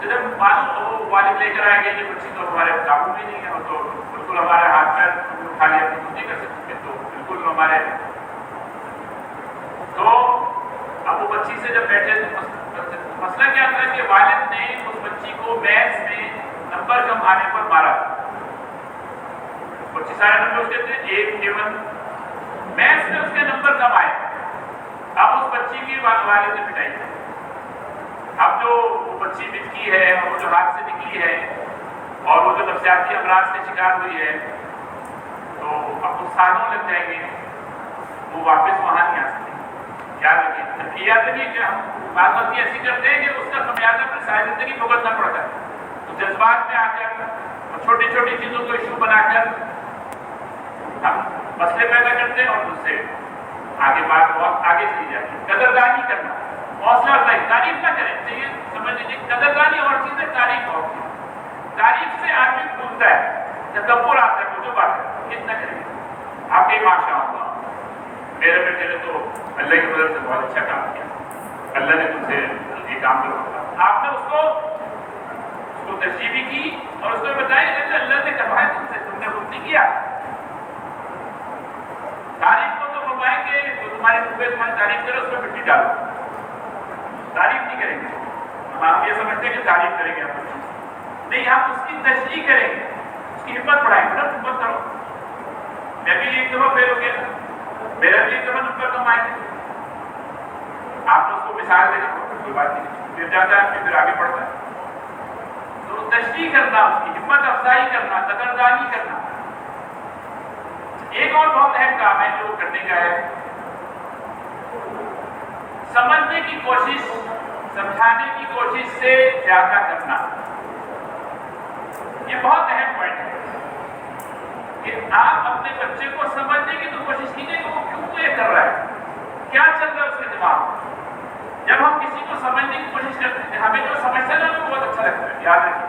تو جب معلوم وہ والد لے کر آئے گے یہ بچی تو ہمارے قابو میں نہیں ہے، وہ تو بالکل ہمارے ہاتھ پیر اٹھا لیا کچھ نہیں کر سکتے، تو بالکل ہمارے تو اب وہ بچی سے جب بیٹھے تو مسئلہ کیا تھا کہ والد نے اس بچی کو میتھس میں نمبر کم آنے پر مارا، بچی سارے نمبر اس کے تھے 8 7، میتھس میں اس کے نمبر کم آئے، اب اس بچی کی والد نے پٹائی، اب جو وہ بچی بچکی ہے اور وہ جو ہاتھ سے نکلی ہے اور وہ جو نفسیاتی امراض سے شکار ہوئی ہے، تو اب وہ سالوں لگ جائیں گے، وہ واپس وہاں نہیں آ سکتے۔ یاد رکھیے، یاد رکھیے کہ ہم بعض غلطی ایسی کرتے ہیں کہ اس کا خمیازہ اپنی ساری زندگی بھگتنا پڑتا ہے، تو جذبات میں آ کر اور چھوٹی چھوٹی چیزوں کو ایشو بنا کر ہم مسئلے پیدا کرتے ہیں اور اس سے آگے بات بہت آگے چلی جاتی ہے۔ قدردانی کرنا، حوصلہ افزائی، تعریف نہ کریں، چاہیے سمجھ لیجیے قدردانی اور چیز ہے، تعریف اور چیز، تعریف سے آدمی بھولتا ہے، تکبر آتا ہے، مجھے بات ہے کتنا کریں گے آپ کے ماشاء اللہ میرے بیٹے نے تو اللہ کی مدد سے بہت اچھا کام کیا، اللہ نے تم سے یہ کام کروایا، آپ نے اس کو تشریح بھی کی اور اس کو بتایا کہ اللہ نے کروایا تم سے، تم نے خود نہیں کیا۔ تعریف کو تو فرمائیں کہ جو تمہارے منہ پہ تمہاری تعریف کرے اس میں مٹی ڈالو، تعریف نہیں کریں گے، ہم یہ سمجھتے ہیں کہ تعریف کریں گے ہم نہیں، ہم اس کی تشریح کریں گے، اس کی ہمت بڑھائیں گے، ہمت کرو، میں بھی ایک دفعہ فیل ہو گیا، میرا بھی ایک دفعہ نمبر کم آئے گا، آپ نے اس کو مثال دے دیں کوئی بات نہیں، پھر جاتا ہے پھر آگے بڑھتا ہے، تو تشریح کرنا، اس کی ہمت افزائی کرنا، قدردانی کرنا۔ ایک اور بہت اہم کام ہے جو کرنے کا ہے، سمجھنے کی کوشش، سمجھانے کی کوشش سے زیادہ کرنا، یہ بہت اہم پوائنٹ ہے کہ آپ اپنے بچے کو سمجھنے کی تو کوشش کیجیے کہ وہ کیوں یہ کر رہا ہے، کیا چل رہا ہے اس کے دماغ میں۔ جب ہم کسی کو سمجھنے کی کوشش کرتے ہیں، ہمیں جو سمجھتا ہے نا وہ بہت اچھا لگتا ہے، یاد رکھیے،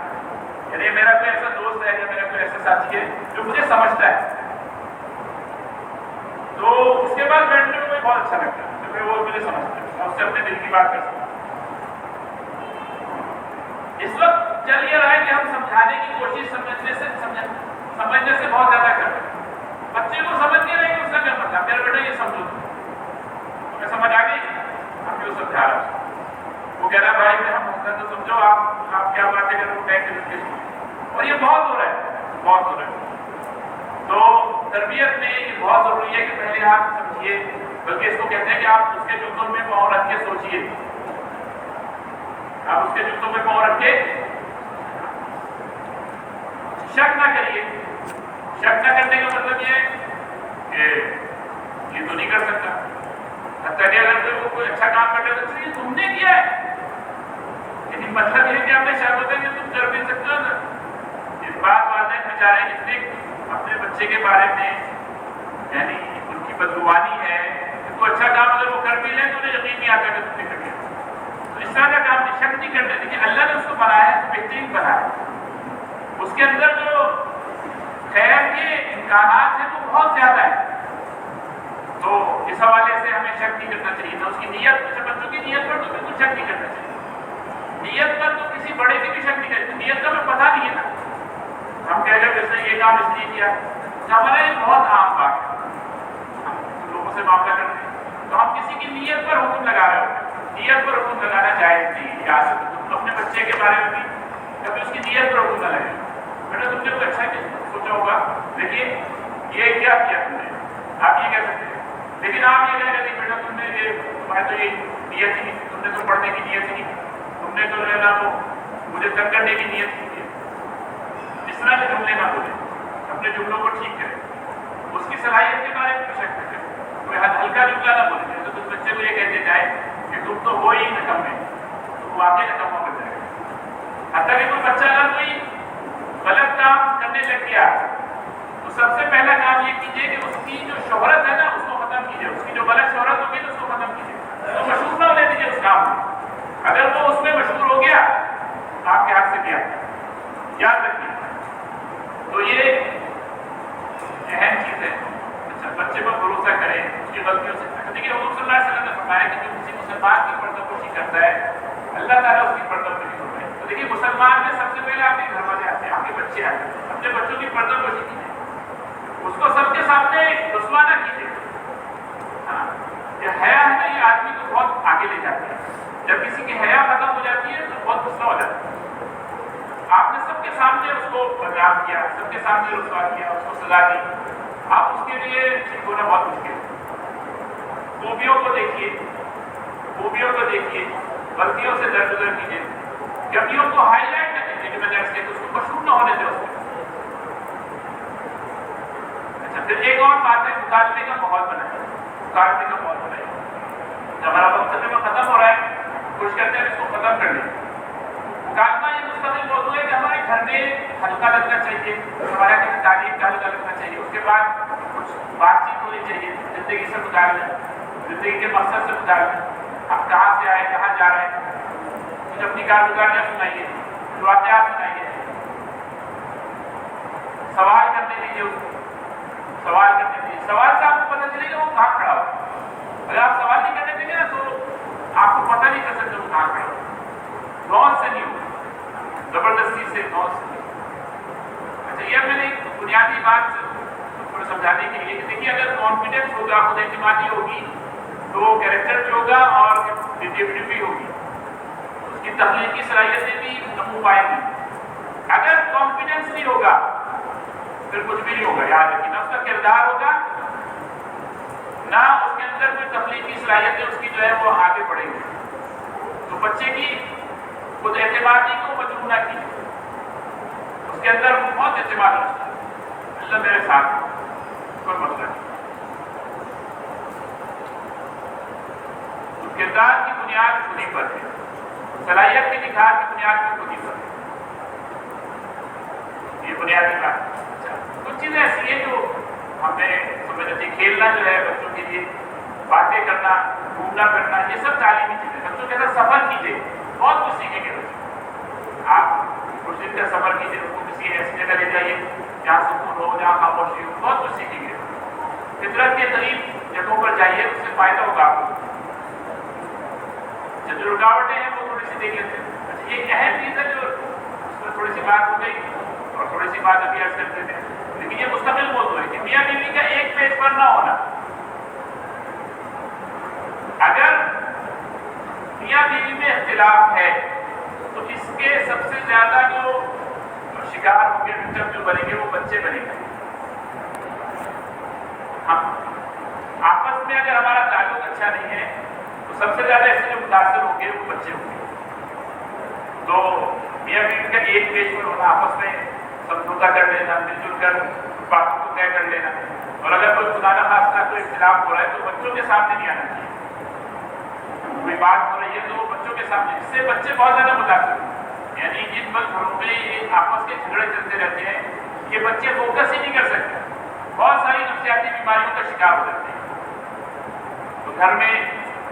یعنی میرا کوئی ایسا دوست ہے یا میرا کوئی ایسا ساتھی ہے جو مجھے سمجھتا ہے، تو اس کے بعد بیٹھنے میں مجھے بہت اچھا لگتا ہے کیونکہ وہ مجھے سمجھتا ہے، میں اس سے اپنے دل کی بات کر سکتا ہوں۔ اس وقت چل یہ رہا ہے کہ ہم سمجھانے کی کوشش سمجھنے سے بہت زیادہ کر رہے ہیں، بچے کو سمجھ نہیں رہے کہ اس کا کیا مطلب، میرا بیٹا یہ سمجھو، تمہیں سمجھ آ گئی، ہم کیوں سمجھا رہا ہے، وہ کہہ رہا بھائی میں ہم حسن تو سمجھو، آپ کیا باتیں کریں وہ بیٹھ کے، اور یہ بہت ہو رہا ہے، بہت ہو رہا ہے۔ تو تربیت میں یہ بہت ضروری ہے کہ پہلے آپ سمجھیے، بلکہ اس کو کہتے ہیں کہ آپ اس کے جوتوں میں پاؤں رکھ کے سوچیے، آپ اس کے جوتوں میں پاؤں رکھ کے شک نہ کریے، شک نہ کرنے کا مطلب یہ ہے کہ یہ تو نہیں کر سکتا، حتیٰ کہ اگر کوئی اچھا کام کرتا ہے تو یہ تم نے کیا ہے، لیکن مطلب یہ ہے کہ آپ نے شک ہوتا ہے کہ تم کر بھی سکتے ہو نا۔ اس بات والدین بیچارے اتنے اپنے بچے کے بارے میں یعنی ان کی بدگمانی ہے کہ کوئی اچھا کام اگر وہ کر بھی لیں تو انہیں یقین نہیں آتا کہ تم نے کر لیا، تو اس طرح کا کام نہیں، شک نہیں کرتے، لیکن اللہ نے اس کو بنایا ہے تو بہترین بنایا ہے، اس کے اندر جو خیر کے امکانات ہیں وہ بہت زیادہ ہیں، تو اس حوالے سے ہمیں شک نہیں کرنا چاہیے، نہ اس کی نیت، بچوں کی نیت پر تو بالکل شک نہیں کرنا چاہیے، نیت پر تو کسی بڑے کی بھی شک نہیں کرنا، نیت کا ہمیں پتہ نہیں ہے نا، ہم کہہ رہے جیسے یہ کام اس لیے کیا، ہمارا یہ بہت عام بات ہے، ہم لوگوں سے معاملہ کرتے ہیں تو ہم کسی کی نیت پر حکم لگا رہے ہوتے ہیں، نیت پر حکم لگانا جائز نہیں، یاد رکھو تم اپنے بچے کے بارے میں بھی کبھی اس کی نیت پر حکم نہ لگے، بیٹا تم نے کوئی اچھا سوچا ہوگا لیکن یہ کیا تم نے، آپ یہ کہہ سکتے ہیں، لیکن آپ یہ کہہ رہے ہیں بیٹا تم نے یہ تمہاری تو یہ نیت ہی نہیں، تم نے تو پڑھنے کی نیت ہی نہیں، تم نے تو رہنا وہ مجھے تنگ کرنے کی نیت نہیں کی، اس طرح کے جملے نہ بولیں، اپنے جملوں کو ٹھیک کریں، اس کی صلاحیت کے بارے میں شک نہ کریں، کوئی ہلکا جملہ نہ بولیں، جیسے تم بچے کو یہ کہتے جائے کہ تم تو ہو ہی نکمے، تو واقعی نکما بن جائے گا، حتیٰ کہ کوئی بچہ اگر کوئی غلط کام کرنے لگ گیا تو سب سے پہلا کام یہ کیجیے کہ اس کی جو شہرت ہے نا اس کو ختم کیجیے، اس کی جو غلط شہرت ہوگی تو اس کو ختم کیجیے، تو مشہور نہ ہونے دیجیے اس کام میں، اگر وہ اس میں مشہور ہو گیا آپ کے ہاتھ سے کیا، یاد رکھیے، تو یہ اہم چیز ہے، اچھا بچے پر بھروسہ کریں، اس کی غلطیوں سے، دیکھیے حضور صلی اللہ علیہ وسلم نے فرمایا کہ جو کسی مسلمان کی پردہ پوشی کرتا ہے اللہ تعالیٰ اس کی پردہ پوشی کرتا ہے، تو دیکھیے بچے آئے اپنے بچوں کی پردہ پوشی کیجیے، اس کو سب کے سامنے رسوا نہ کیجیے. یہ حیا ہے نا، یہ آدمی کو بہت آگے لے جاتی ہے. جب کسی کی حیا ختم ہو جاتی ہے تو بہت غصہ ہو جاتا ہے. آپ نے سب کے سامنے اس کو بدنام کیا، سب کے سامنے رسوا کیا، اس کو سزا دی. آپ اس کے لیے ٹھیک ہونا بہت مشکل ہے. خوبیوں کو دیکھیے، خوبیوں کو دیکھیے، غلطیوں سے درگزر کیجیے، کمیوں کو ہائی لائٹ نہ کیجیے کہ میں نے ایسے اس کو مشہور نہ ہونے دیں اس کو. اچھا، پھر ایک اور بات ہے، مکالمے کا ماحول بنائے، مکالمے کا ماحول بنائے. جب ہمارا وقت تقریباً ختم ہو رہا ہے، کوشش کرتے ہیں اس کو ختم کر لیں. مکالمہ یہ مستقل موضوع ہے کہ ہمارے گھر میں ہلکا لگنا چاہیے، ہمارے گھر میں تعلیم کا ہلکا لگنا چاہیے. اس کے بعد کچھ بات چیت ہونی چاہیے زندگی سے متعلق، زندگی کے مقصد سے متعلق. آپ کہاں سے آئے، کہاں جا رہے ہیں، کچھ اپنی کارگزاریاں سنائیے، کچھ واقعات سنائیے. سوال کرنے دیجیے اس کو، سوال کرنے دیجیے. سوال سے آپ کو پتہ چلے گا وہ کہاں کھڑا ہو. اگر آپ سوال نہیں کرنے دیں گے نا تو آپ کو پتہ نہیں چل سکتا وہ کہاں کھڑا ہو. نوز سے نہیں ہو، زبردستی سے نوز سے نہیں. اچھا، یہ میں نے ایک بنیادی بات تھوڑا سمجھانے کے لیے کہ دیکھیے اگر کانفیڈنس ہوگا، خود اعتمادی ہوگی تو کیریکٹر بھی ہوگا اور کریٹیوٹی بھی ہوگی، اس کی تخلیقی صلاحیتیں بھی نمو پائیں گی. اگر کانفیڈنس نہیں ہوگا پھر کچھ بھی نہیں ہوگا. یاد رکھیے، نہ اس کا کردار ہوگا، نہ اس کے اندر کوئی تخلیقی صلاحیتیں اس کی جو ہے وہ آگے بڑھیں گی. تو بچے کی خود اعتمادی کو مجروح نہ کیجیے، اس کے اندر بہت اعتماد رکھتا ہے، اللہ میرے ساتھ ہے، کوئی مسئلہ نہیں. تو کردار کی بنیاد خود ہی پر ہے، صلاحیت کی نکھار کی بنیاد بھی خود ہی پر ہے. یہ بنیادی بات. اچھا، کچھ چیزیں ایسی ہیں جو ہمیں سمجھنا چاہیے. کھیلنا جو ہے بچوں کے لیے، باتیں کرنا، گھومنا پھرنا، یہ سب تعلیمی چیزیں. بچوں کے ساتھ سفر کیجیے، بہت کچھ سیکھیں گے بچے. آپ کچھ دن کا سفر کیجیے، اس کو کسی ایسی جگہ لے جائیے جہاں سکون ہو، جہاں خاموشی ہو، بہت کچھ سیکھیں گے. فطرت کے قریب جگہوں پر جائیے، اس سے فائدہ ہوگا آپ کو. جو رکاوٹیں ہیں وہ تھوڑی سی دیکھ لیتے ہیں. اچھا، یہ اہم چیز ہے جو اس پر تھوڑی سی بات ہو گئی اور تھوڑی سی بات ابھی عرض کرتے تھے، لیکن یہ مستقل موضوع ہے کہ میاں بیوی کا ایک پیج پر نہ ہونا. اگر میاں بیوی میں اختلاف ہے تو اس کے سب سے زیادہ جو شکار ہوں گے، وکٹم جو بنیں گے، وہ بچے بنیں گے. ہم آپس میں اگر ہمارا تعلق اچھا نہیں ہے تو سب سے زیادہ اس سے جو متاثر ہوں گے وہ بچے ہوں گے. تو میاں بیوی کا ایک پیج پر ہونا، آپس میں سمجھوتا کر لینا، مل جل کر باتوں کو طے کر لینا. اور اگر کوئی خدا نہ خاصہ کوئی اختلاف ہو رہا ہے تو بچوں کے سامنے نہیں آنا چاہیے. کوئی بات ہو رہی ہے تو بچوں کے سامنے، اس سے بچے بہت زیادہ متاثر ہیں. یعنی جن گھروں میں آپس کے جھگڑے چلتے رہتے ہیں، یہ بچے فوکس ہی نہیں کر سکتے، بہت ساری نفسیاتی بیماریوں کا شکار ہو جاتے ہیں. تو گھر میں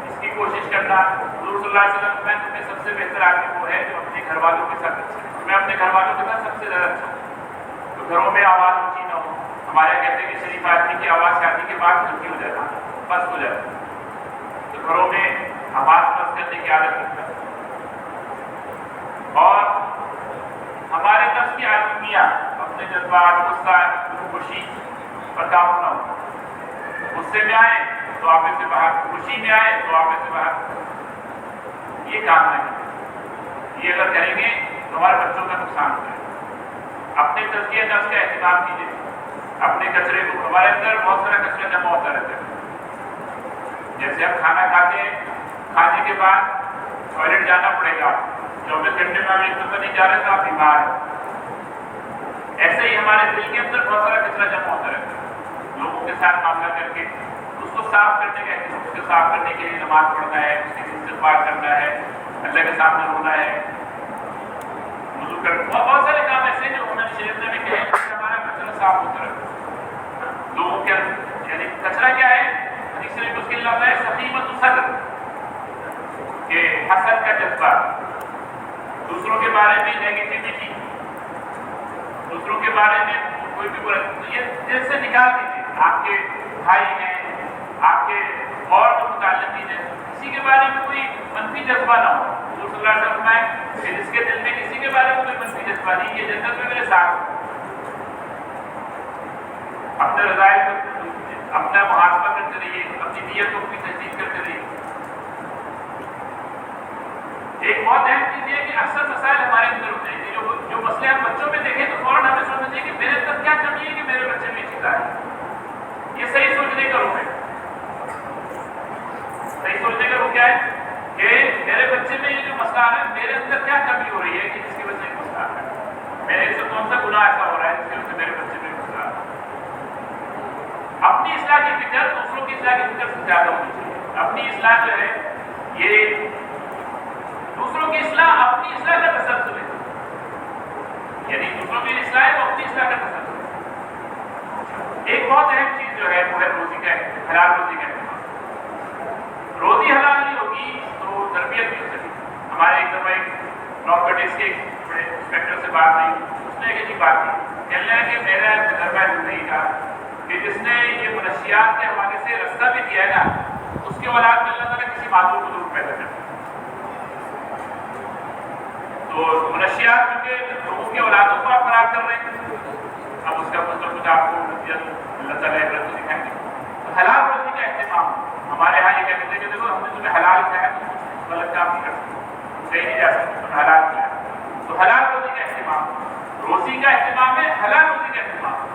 اس کی کوشش کرنا. حضور صلی اللہ علیہ وسلم میں تمہیں سب سے بہتر آدمی وہ ہے جو اپنے گھر والوں کے ساتھ اچھا ہے. میں اپنے گھر والوں کے ساتھ سب سے زیادہ اچھا ہوں. تو گھروں میں آواز اونچی نہ ہو. ہمارے یہاں کہتے ہیں کہ شریف آدمی کی آواز شادی کے بعد ہلکی ہو جاتا ہے، پست ہو جاتا ہے. تو گھروں میں آواز پست کرنے کی عادت رکھتا ہے. اور ہمارے نفس کی آدمیاں، اپنے جذبات، غصہ، خوشی پر قابو نہ ہو. غصے میں آئے تو آپے سے باہر، خوشی میں آئے تو آپے سے باہر. یہ کام نہیں. یہ اگر کریں گے تو ہمارے بچوں کا نقصان ہوتا ہے. اپنے تزکیہ نفس کا اہتمام کیجیے. اپنے کچرے کو، ہمارے اندر بہت سارا کچرا جمع ہوتا رہتا ہے. جیسے ہم کھانا کھاتے ہیں، کھانے کے بعد ٹوائلٹ جانا پڑے گا، 24 گھنٹے میں آپ ایک دفعہ نہیں جا رہے تو آپ بیمار ہیں. ایسے ہی ہمارے دل کے اندر بہت سارا کچرا جمع ہوتا رہتا ہے. لوگوں کے ساتھ معاملہ کر کے اس کو صاف کرنے کا، اس کو صاف کرنے کے لیے نماز پڑھنا ہے، اس کے لیے استغفار کرنا ہے، اللہ کے سامنے رونا ہے، وضو کرنا. بہت سارے کام ایسے ہیں جو ہمیں شریعت میں کہے کہ ہمارا کچرا صاف ہوتا رہتا ہے. لوگوں کے یعنی کچرا کیا ہے؟ حدیث میں اس کے لفظ ہے سقیمۃ صدر، کہ حسد کا جذبہ، دوسروں کے بارے میں نیگیٹیوٹی، دوسروں کے بارے میں کوئی بھی برا، یہ دل سے نکال دیجیے. آپ کے بھائی ہیں، آپ کے اور جو متعلقین ہیں کسی کے بارے میں کوئی منفی جذبہ نہ ہو. حضور صلی اللہ علیہ وسلم فرمائے کہ جس کے دل میں کسی کے بارے میں کوئی منفی جذبہ نہیں، یہ جنت میں میرے ساتھ ہو. اپنے رضائل کو اپنا محاسبہ کرتے رہیے، اپنی نیت کو بھی تجدید کرتے رہیے. ایک بہت اہم چیز یہ ہے کہ اکثر مسائل ہمارے اندر ہوتے ہیں. جو مسئلے ہم بچوں میں دیکھیں تو فوراً ہمیں سوچنا چاہیے کہ میرے اندر کیا کمی ہے کہ میرے بچے میں چیز آئے. یہ صحیح سوچنے کا رخ ہے. صحیح سوچنے کا رخ کیا ہے کہ میرے بچے میں یہ جو مسئلہ آ رہا ہے میرے اندر کیا کمی ہو رہی ہے کہ جس کی وجہ سے یہ مسئلہ آ رہا ہے. میرے سے کون سا گناہ ایسا ہو رہا ہے جس کی وجہ سے میرے بچے میں مسئلہ آ رہا ہے. اپنی اصلاح کی فکر دوسروں کی اصلاح کی فکر سے زیادہ ہونی چاہیے. اپنی اصلاح جو ہے یہ دوسروں کی اصلاح اپنی اصلاح کا تسلسل ہے. یعنی دوسروں کی اصلاح ہے وہ اپنی اصلاح کا تسلسل ہے. ایک بہت اہم چیز جو ہے وہ ہے روزی کا حلال روزی کا اہتمام. روزی حلال نہیں ہوگی تو تربیت نہیں ہو سکتی. ہمارے ایک دفعہ ایک نارکوٹکس کے بڑے انسپیکٹر سے بات ہوئی. اس نے ایک عجیب بات کی. کہنے لگا کہ میرا تجربہ زندگی کا کہ جس نے یہ منشیات کے حوالے سے رستہ بھی دیا ہے نا اس کے اولاد میں اللہ تعالیٰ کسی معذور کو ضرور پیدا کرتا ہے. تو منشیات کیونکہ لوگوں کے اولادوں کو آپ خراب کر رہے ہیں. اب اس کا مطلب کچھ آپ کو اللہ تعالیٰ عبرت کو دکھائیں گے. تو حلال روزی کا اہتمام ہمارے یہاں یہ کہتے ہیں کہ دیکھو ہم نے تمہیں حلال کھایا تو غلط کام نہیں کر سکتے، صحیح نہیں جا سکتے، تمہیں حلال کیا. تو حلال روزی کا اہتمام، روزی کا اہتمام ہے حلال روزی کا اہتمام.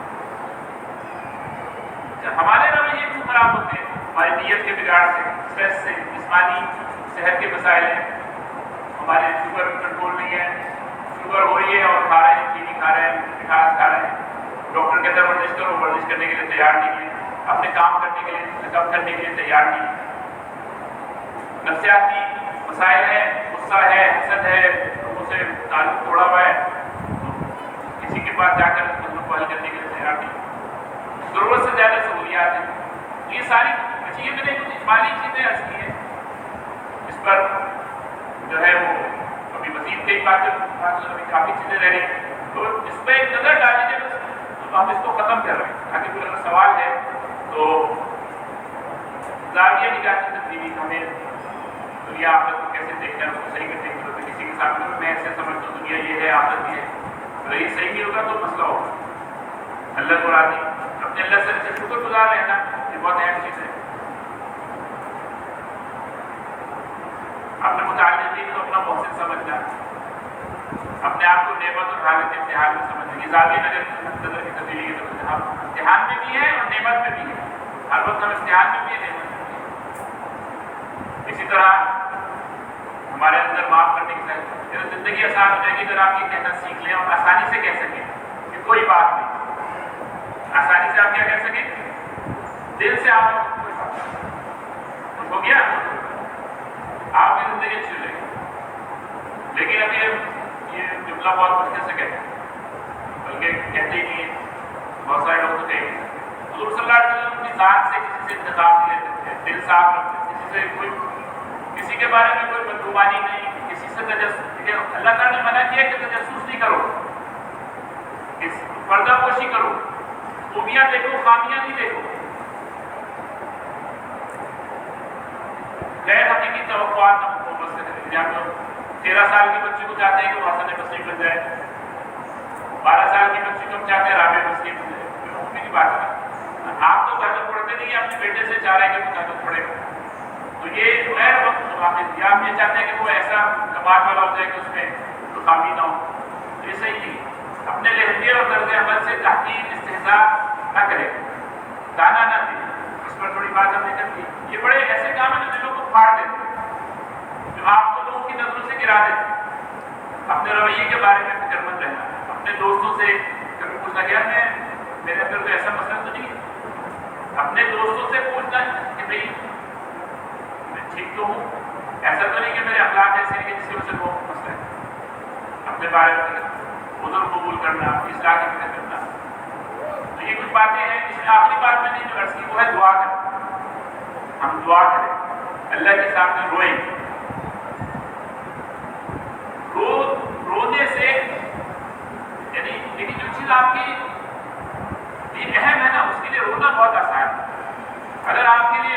ہمارے رویے کیوں خراب ہوتے ہیں؟ ہماری نیت کے بگاڑ سے، اسٹریس سے، جسمانی صحت کے مسائل ہیں. ہمارے شوگر کنٹرول نہیں ہے، شوگر ہو رہی ہے اور کھا رہے ہیں، چینی کھا رہے ہیں، مٹھاس کھا رہے ہیں. ڈاکٹر کہتا ہے ورزش کرو، ورزش کرنے کے لیے تیار نہیں ہے. اپنے کام کرنے کے لیے کم کرنے کے لیے تیار نہیں ہے. نفسیاتی مسائل ہیں، غصہ ہے، حسد ہے، لوگوں سے تعلق توڑا ہوا ہے، کسی کے پاس جا کر اس مسئلے کو حل کرنے کے لیے تیار نہیں. ضرورت سے زیادہ سہولیات ہیں. یہ ساری چیزیں میں نے کچھ اجمالی چیزیں عرض کی ہیں. اس پر جو ہے وہ ابھی مزید کئی باتیں کافی چیزیں رہ رہی ہیں. تو اس پہ ایک نظر ڈالیں گے بس ہم اس کو ختم کر رہے ہیں. تاکہ کوئی اگر سوال ہے تو زاویہ نگاہ کی تبدیلی ہمیں دنیا آخرت کو کیسے دیکھنا ہے اس کو صحیح کرنے کی ضرورت ہے. کسی کے سامنے میں ایسے سمجھتا ہوں دنیا یہ ہے آخرت یہ ہے، اگر یہ صحیح نہیں ہوگا تو مسئلہ ہوگا. اللہ کو راضی اپنے اللہ سے شکر گزار رہنا یہ بہت اہم چیز ہے. اپنے متعلقین کو اپنا محسن سمجھنا، اپنے آپ کو نعمت اور حالت امتحان میں سمجھنا. یہ زاویہ نظر کی تبدیلی کی ضرورت ہے. ہم امتحان میں بھی ہیں اور نعمت میں بھی ہیں. ہر وقت ہم امتحان میں بھی ہیں، نعمت میں بھی ہیں. اسی طرح ہمارے اندر معاف کرنے کی زندگی آسان ہو جائے گی اگر آپ یہ کہنا سیکھ لیں اور آسانی سے کہہ سکیں کہ کوئی بات نہیں. آسانی سے آپ کیا کہہ سکیں؟ دل سے آپ کوئی بات نہیں ہو گیا، آپ کی زندگی اچھی ہو جائے گی. لیکن اب یہ جملہ بہت مشکل سے کہتے ہیں، بلکہ کہتے ہی نہیں ہیں. بہت سارے لوگ تو کہیں گے. حضور صلی اللہ علیہ وسلم اپنی ذات سے کسی سے انتخاب نہیں لیتے تھے، دل صاف رکھتے تھے. کسی کے بارے میں کوئی بدگمانی نہیں، کسی سے تجسس. اللہ تعالیٰ نے منع کیا کہ تجسس نہیں کرو، پردہ پوشی کرو، خوبیاں دیکھو، خامیاں نہیں دیکھو. غیر حقیقی توقعات نہ محبت سے کریں. جہاں تو 13 سال کی بچی کو چاہتے ہیں کہ وہ حسن بصری بن جائے، 12 سال کی بچی کو ہم چاہتے ہیں رابع بصری بن جائے. وہ بھی نہیں بات ہے. آپ تو تہجد پڑھتے نہیں، اپنے بیٹے سے چاہ رہے ہیں کہ وہ تہجد پڑھے. تو یہ غیر وقت واقع. یا ہم یہ چاہتے ہیں کہ وہ ایسا کمال والا ہو جائے کہ اس میں خامی نہ ہو. تو یہ صحیح نہیں. اپنے لہجے اور طرز عمل سے تحقیر استہزاء نہ کرے، تانا نہ دے. اس پر تھوڑی بات ہم نے کر دی. یہ بڑے ایسے کام ہیں جو دلوں کو پھاڑ دیتے ہیں، جو آپ کو لوگوں کی نظروں سے گرا دیتے ہیں. اپنے رویے کے بارے میں فکر مند رہنا. اپنے دوستوں سے کبھی پوچھنا گیا میرے اندر کوئی ایسا مسئلہ تو نہیں ہے. اپنے دوستوں سے پوچھنا کہ بھائی میں ٹھیک تو ہوں، ایسا تو نہیں کہ میرے اخلاق ایسے ہیں کہ جس کی وجہ سے وہ مسئلہ ہے. اپنے بارے میں عذر قبول کرنا، اپنی اصلاح کی فکر کرنا. تو یہ کچھ باتیں ہیں. اس میں آخری بات میں نے جو عرض کی وہ ہے دعا کرنا. ہم دعا کریں، اللہ کے سامنے روئیں. رونے سے یعنی لیکن جو چیز آپ کی اہم ہے نا اس کے لیے رونا بہت آسان ہے. اگر آپ کے لیے